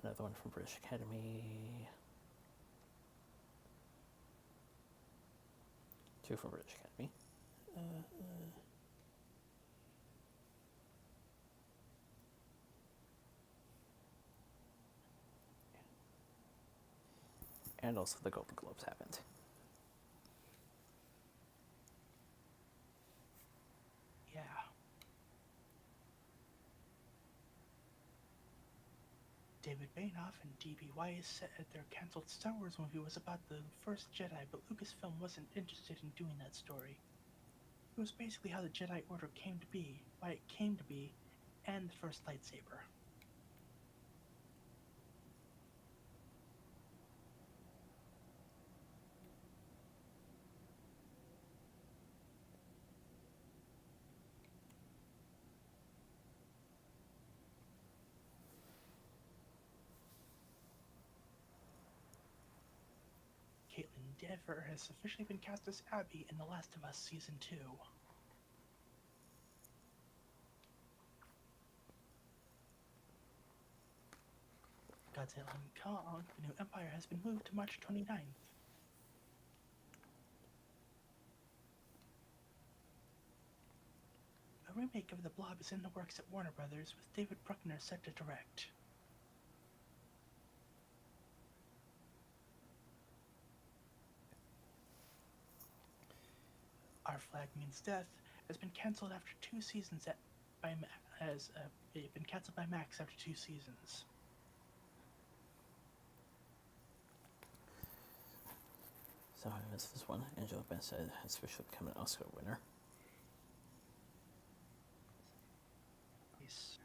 Another one from British Academy. 2 from British Academy. And also the Golden Globes happened. Yeah. David Bainoff and D.B. Weiss said their cancelled Star Wars movie was about the first Jedi, but Lucasfilm wasn't interested in doing that story. It was basically how the Jedi Order came to be, why it came to be, and the first lightsaber. Yennefer has officially been cast as Abby in The Last of Us Season 2. Godzilla and Kong, The New Empire has been moved to March 29th. A remake of The Blob is in the works at Warner Brothers, with David Bruckner set to direct. Our Flag Means Death has been cancelled after 2 seasons been cancelled by Max after 2 seasons. So I missed this one. Angela Bassett has officially become an Oscar winner. Nice.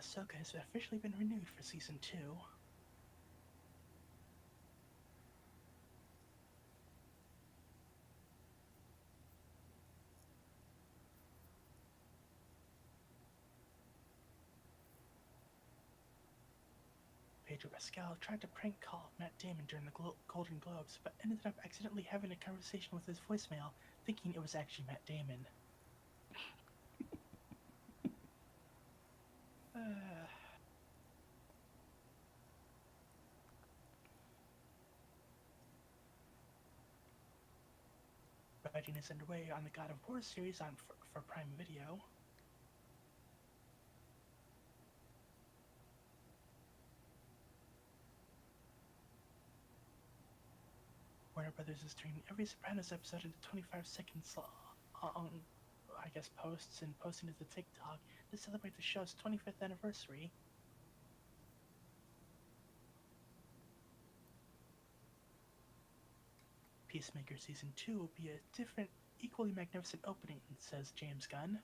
Ahsoka has officially been renewed for Season 2. Pedro Pascal tried to prank call Matt Damon during the Golden Globes, but ended up accidentally having a conversation with his voicemail, thinking it was actually Matt Damon. Writing is underway on the God of War series for Prime Video. Warner Brothers is turning every Sopranos episode into 25 seconds long, posts and posting it to TikTok to celebrate the show's 25th anniversary. Peacemaker Season 2 will be a different, equally magnificent opening, says James Gunn.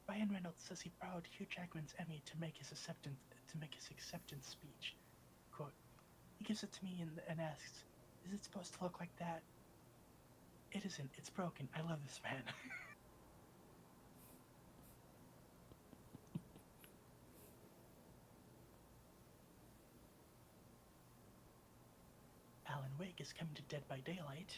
Ryan Reynolds says he borrowed Hugh Jackman's Emmy to make his acceptance speech. Quote, he gives it to me and asks, "Is it supposed to look like that?" "It isn't. It's broken. I love this man." Alan Wake is coming to Dead by Daylight.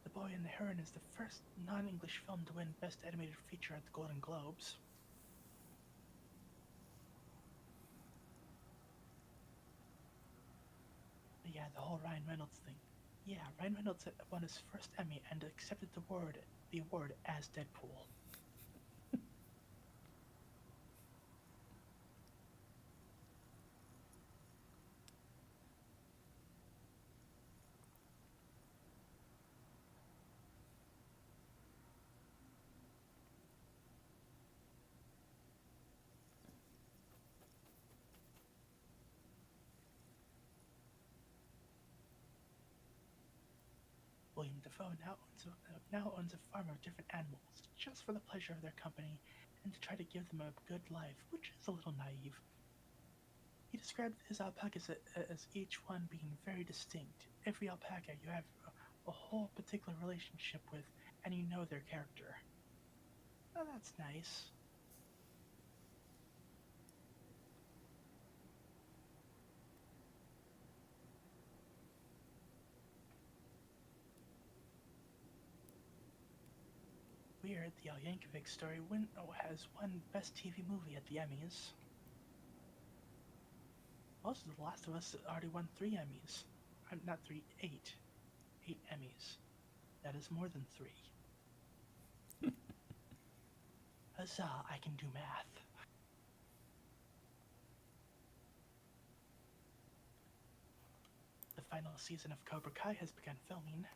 The Boy and the Heron is the first non-English film to win Best Animated Feature at the Golden Globes. But yeah, the whole Ryan Reynolds thing. Yeah, Ryan Reynolds won his first Emmy and accepted the award as Deadpool. William Dafoe now owns a farm of different animals, just for the pleasure of their company and to try to give them a good life, which is a little naive. He described his alpacas as each one being very distinct. Every alpaca you have a whole particular relationship with, and you know their character. Oh, that's nice. Weird, the Al Yankovic story has won Best TV Movie at the Emmys. Also, The Last of Us already won 3 Emmys. Not 3, 8. 8 Emmys. That is more than 3. Huzzah, I can do math. The final season of Cobra Kai has begun filming.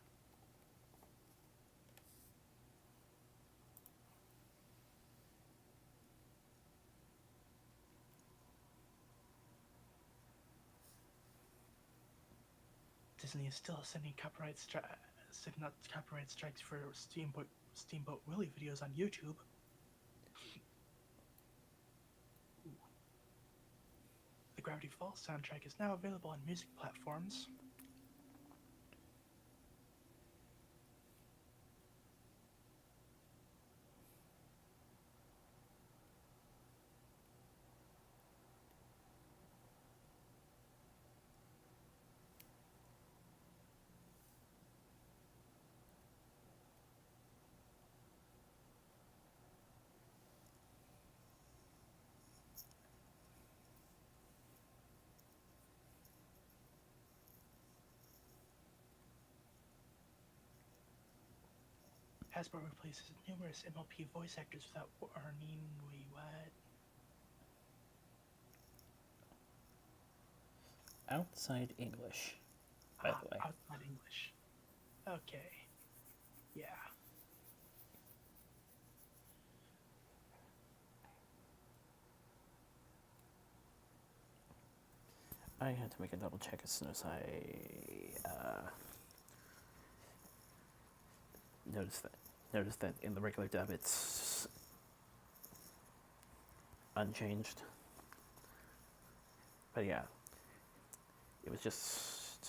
Disney is still sending sending out copyright strikes for Steamboat Willie videos on YouTube. The Gravity Falls soundtrack is now available on music platforms. Hasbro replaces numerous MLP voice actors without warning. Wait, what? Outside English, by the way. Outside English. Okay. Yeah. I had to make a double check as soon as I noticed that in the regular dub it's unchanged. But yeah, it was just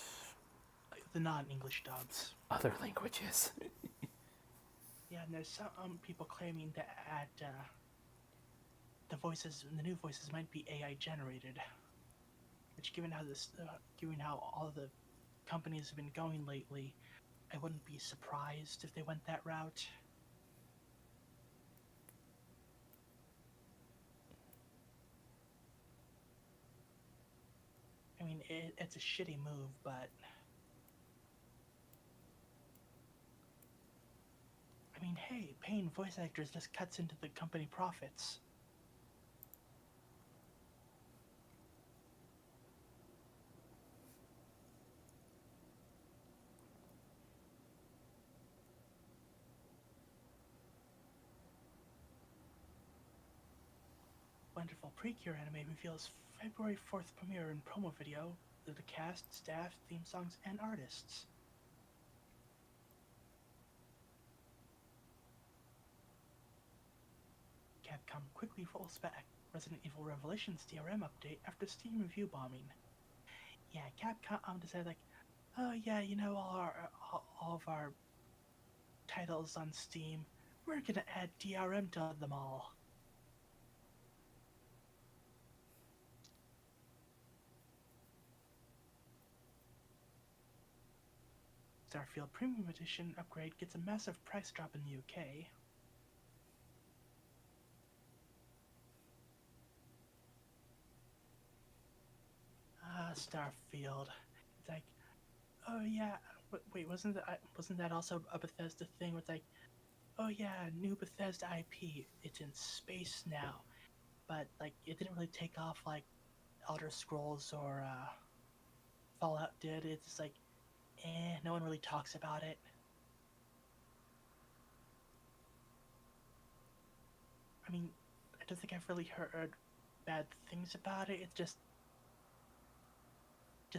The non-English dubs. other languages. Yeah, and there's some people claiming that the new voices might be AI generated. Which, given how all the companies have been going lately, I wouldn't be surprised if they went that route. I mean, it's a shitty move, but I mean, hey, paying voice actors just cuts into the company profits. Wonderful Precure anime reveals February 4th premiere and promo video of the cast, staff, theme songs, and artists. Capcom quickly rolls back Resident Evil Revelations DRM update after Steam review bombing. Yeah, Capcom decided like, oh yeah, you know, all of our titles on Steam, we're gonna add DRM to them all. Starfield Premium Edition upgrade gets a massive price drop in the UK. Starfield. It's like, oh yeah, wait, wasn't that also a Bethesda thing? Where it's like, oh yeah, new Bethesda IP. It's in space now, but like it didn't really take off like Elder Scrolls or Fallout did. It's like, no one really talks about it. I mean, I don't think I've really heard bad things about it. It's just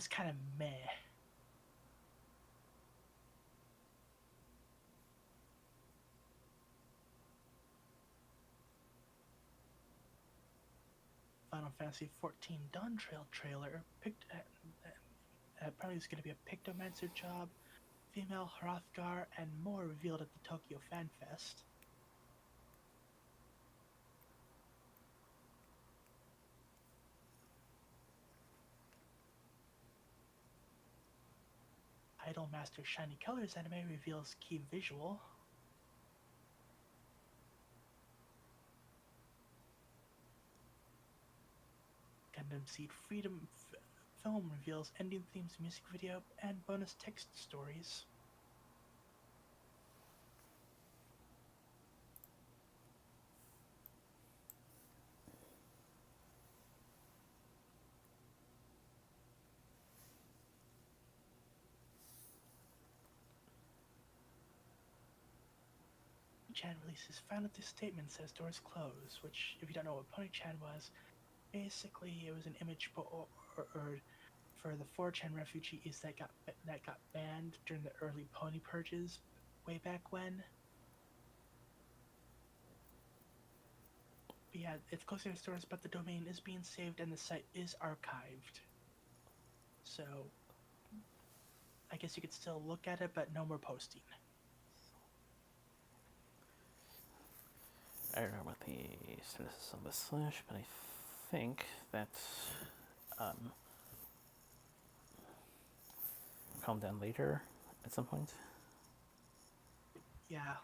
kind of meh. Final Fantasy XIV Dawn Trail trailer apparently it's going to be a Pictomancer job, female Hrothgar, and more revealed at the Tokyo Fan Fest. Idolmaster Shiny Colors anime reveals key visual. Gundam Seed Freedom film reveals ending themes, music video, and bonus text stories. Chan releases final statement, says doors close, which, if you don't know what Pony-chan was, basically it was an image board for the 4chan refugees that got banned during the early pony purges way back when. But yeah, it's closely to stores, but the domain is being saved and the site is archived. So I guess you could still look at it, but no more posting. I don't know about the status of the slash, but I think that calm down later at some point. Yeah.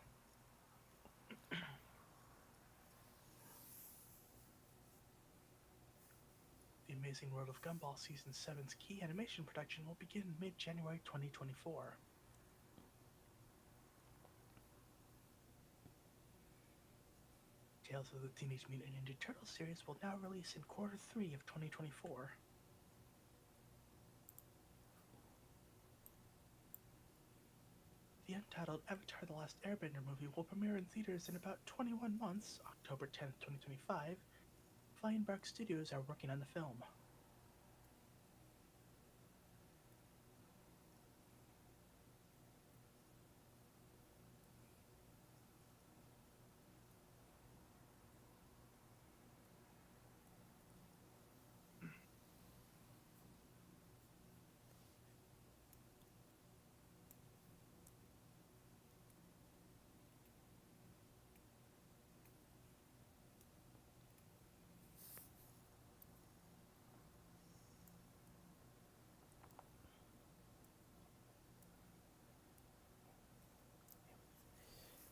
The Amazing World of Gumball Season 7's key animation production will begin mid-January 2024. Tales of the Teenage Mutant Ninja Turtles series will now release in quarter 3 of 2024. The untitled Avatar: The Last Airbender movie will premiere in theaters in about 21 months, October 10th, 2025. Flying Bark Studios are working on the film.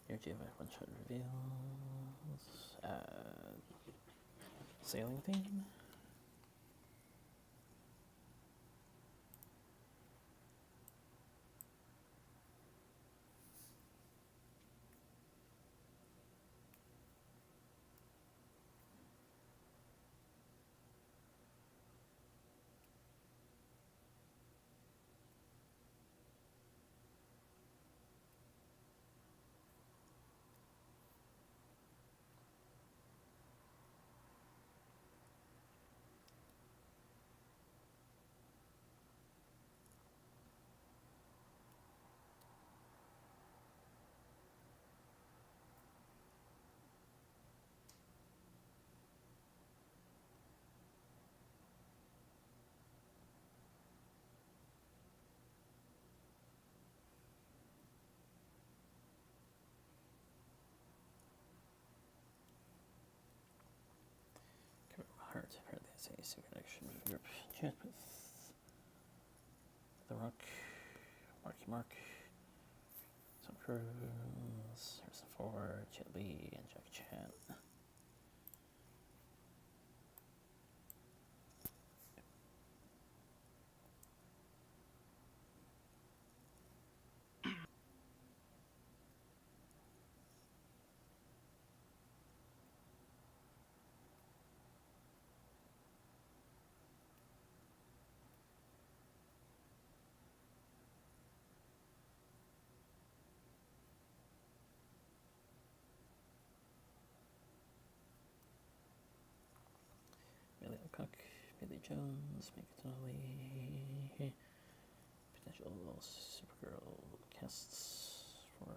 Here do you have a one-shot reveals. Sailing theme. Heart, apparently it's a secret action group chat with The Rock, Marky Mark, Tom Cruise, Harrison Ford, Jet Li, and Jack Chan. Billy Alcock, Billy Jones, Megatonally, potential Supergirl casts for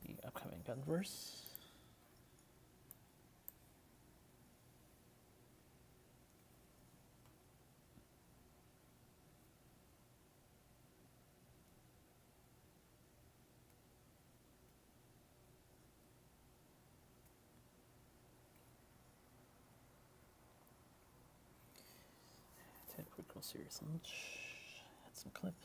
the upcoming Gunverse. Ted Quick Series launch. Had some clips.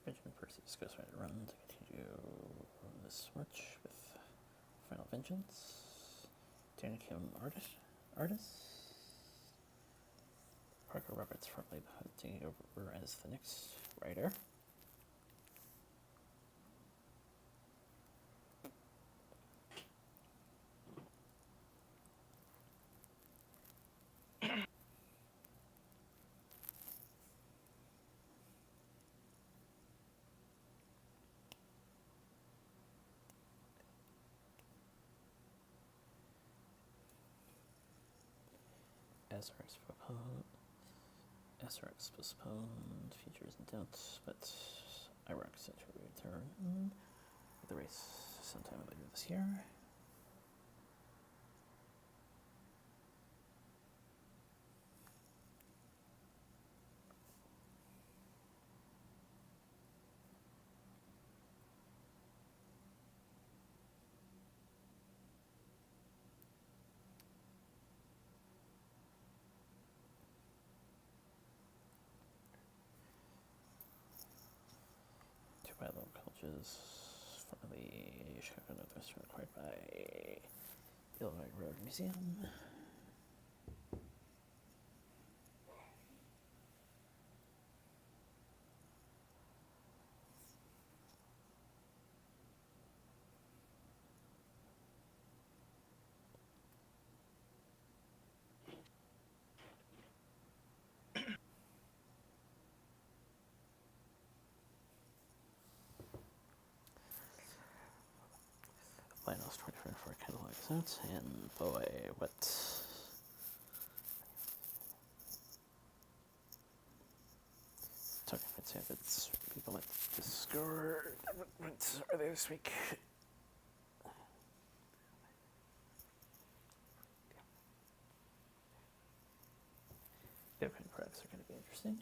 Benjamin Percy's Ghostwriter Run to continue this March with Final Vengeance. Danny Kim Artist. Parker Roberts formally taking over as the next writer. SRX postponed, futures in doubt, but Iraq set to return with the race sometime later this year. Two battle coaches for the Chicago Northwest were acquired by Illinois Road Museum. Finals 2024 catalog is out, and boy, what talking about habits people like to score earlier this week. Different products are going to be interesting.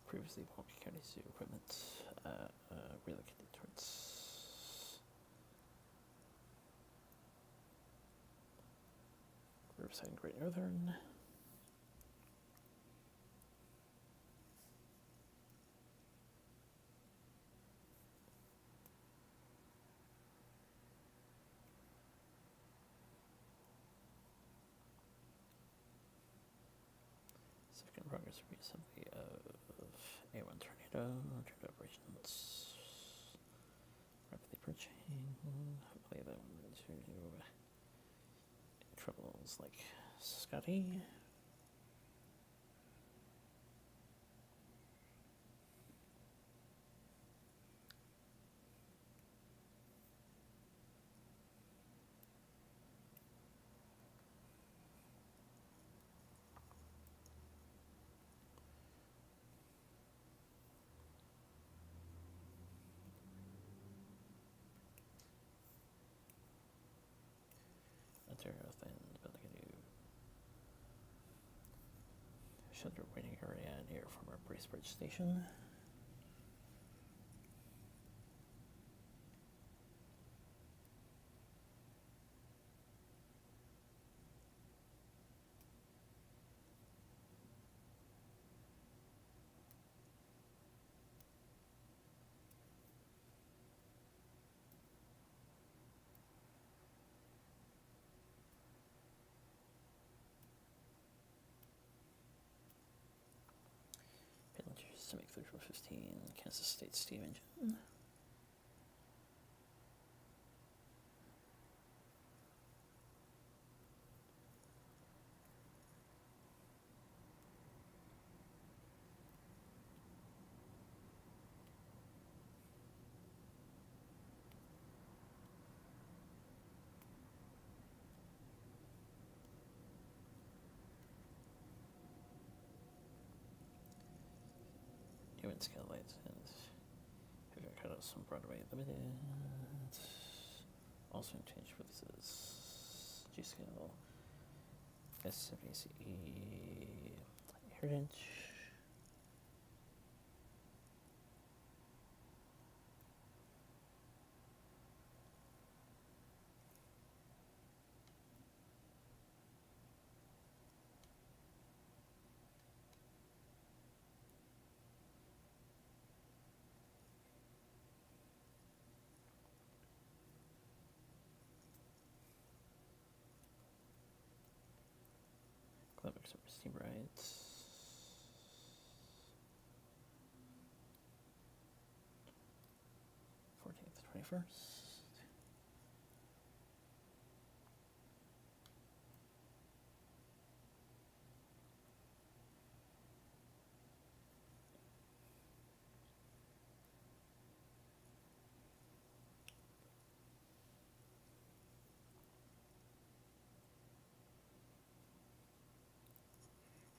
Previously, Walker County Zoo equipment relocated towards Riverside and Great Northern. Second progress reassembly of A1 Tornado operations. Rapidly approaching. Hopefully that one into troubles like Scotty. Ontario and building a new shelter waiting area near former Bracebridge Station. Penalties to make 34-15 Kansas State steam engine. New and skylights and have cut out some Broadway limited. Also change releases. G-Scale S70CE Heritage. Steam right. 14th, 21st.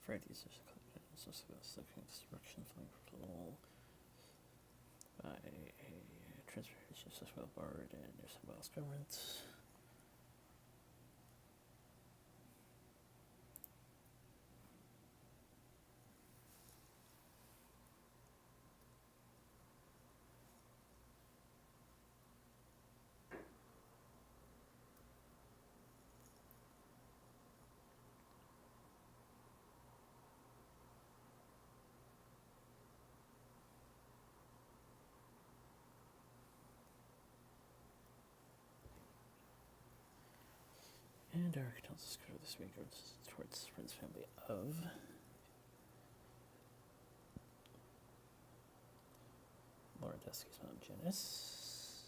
Varieties of looking destruction filling purple by a transportation system bard and New South Wales government. And our tells us go this week towards friends family of Laura Deskey's mom Janice.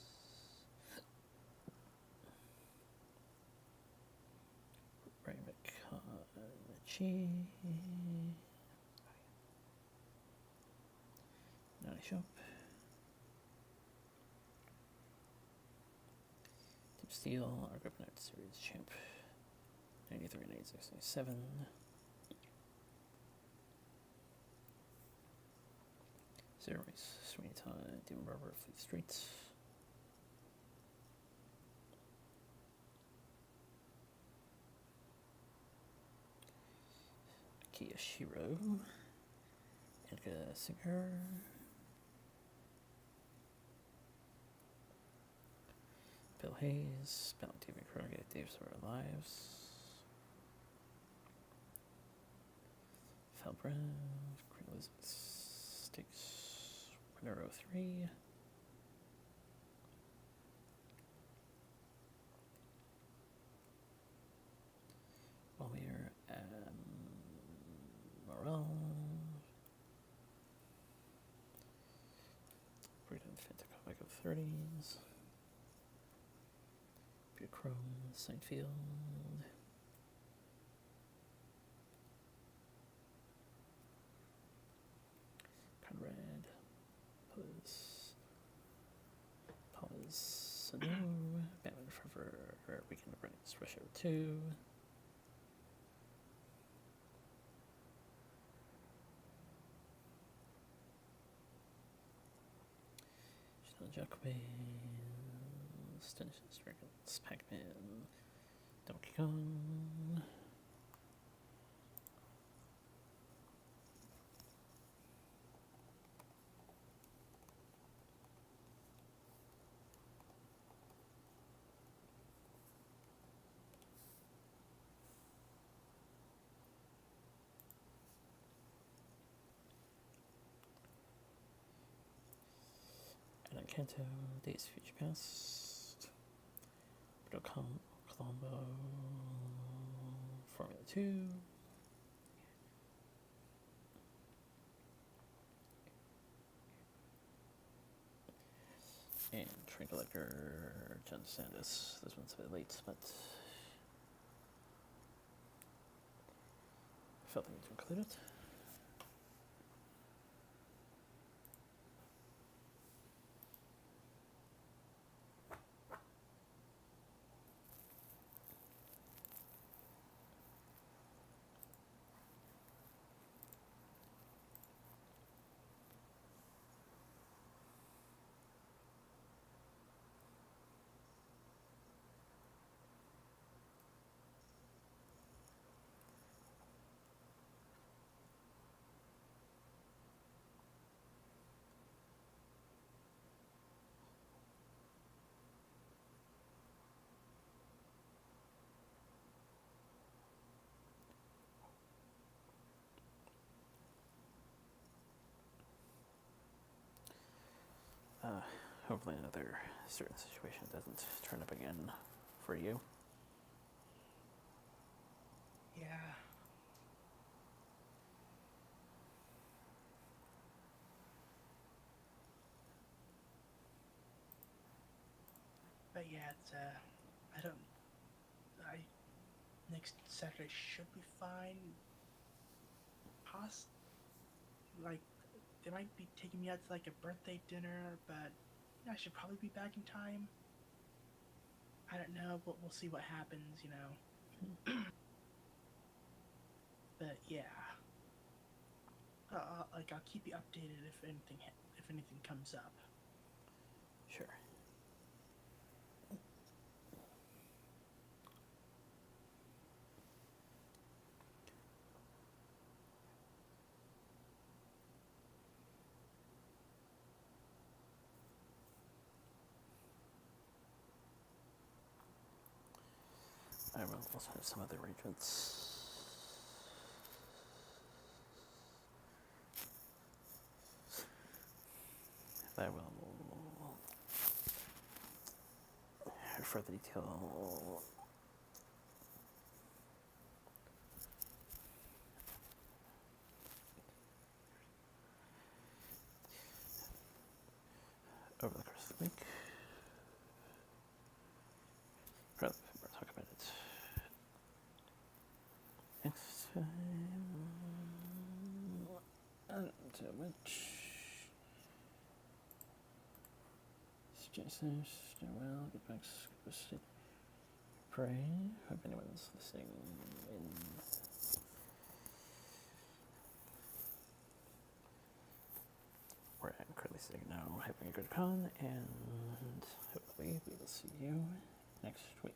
Ray McConaughey. Nani Shop. Deep Steel, our Group Night Series champ. 93, 96, 97. Zero Race, Sweeney Todd, Demon Barber, Fleet Street. Kiyashiro, Edgar Singer. Bill Hayes, Bounty David Kroger, Dave's of Our Lives. Felbrand, Queen Elizabeth Stakes, Winner 03. Walmir, Morel. Freedom Fantacomic of 30s. Chrome, Seinfeld. Conrad, Paul's Sanu, Batman Forever, Weekend of Brains, Rush Hour 2. Chanel Jacquemin, Astonishing Dragons, Pac-Man, Donkey Kong. Kanto, Days of Future Past, Colombo, Formula 2, and Train Collector, John Sandus. This one's a bit late, but I felt the need to include it. Hopefully another certain situation doesn't turn up again for you. Yeah. yeah, it's I don't. I next Saturday should be fine. Poss like they might be taking me out to like a birthday dinner, but I should probably be back in time. I don't know. We'll see what happens, you know. But yeah, I'll keep you updated if anything comes up. Sure. I will also have some other arrangements. That will further detail over the course of the week. Rather, we'll talk about it next time. Until which Jason, well, get back to sleep. Pray. Hope anyone's listening in where I'm currently sitting now, having a good con, and hopefully we will see you next week.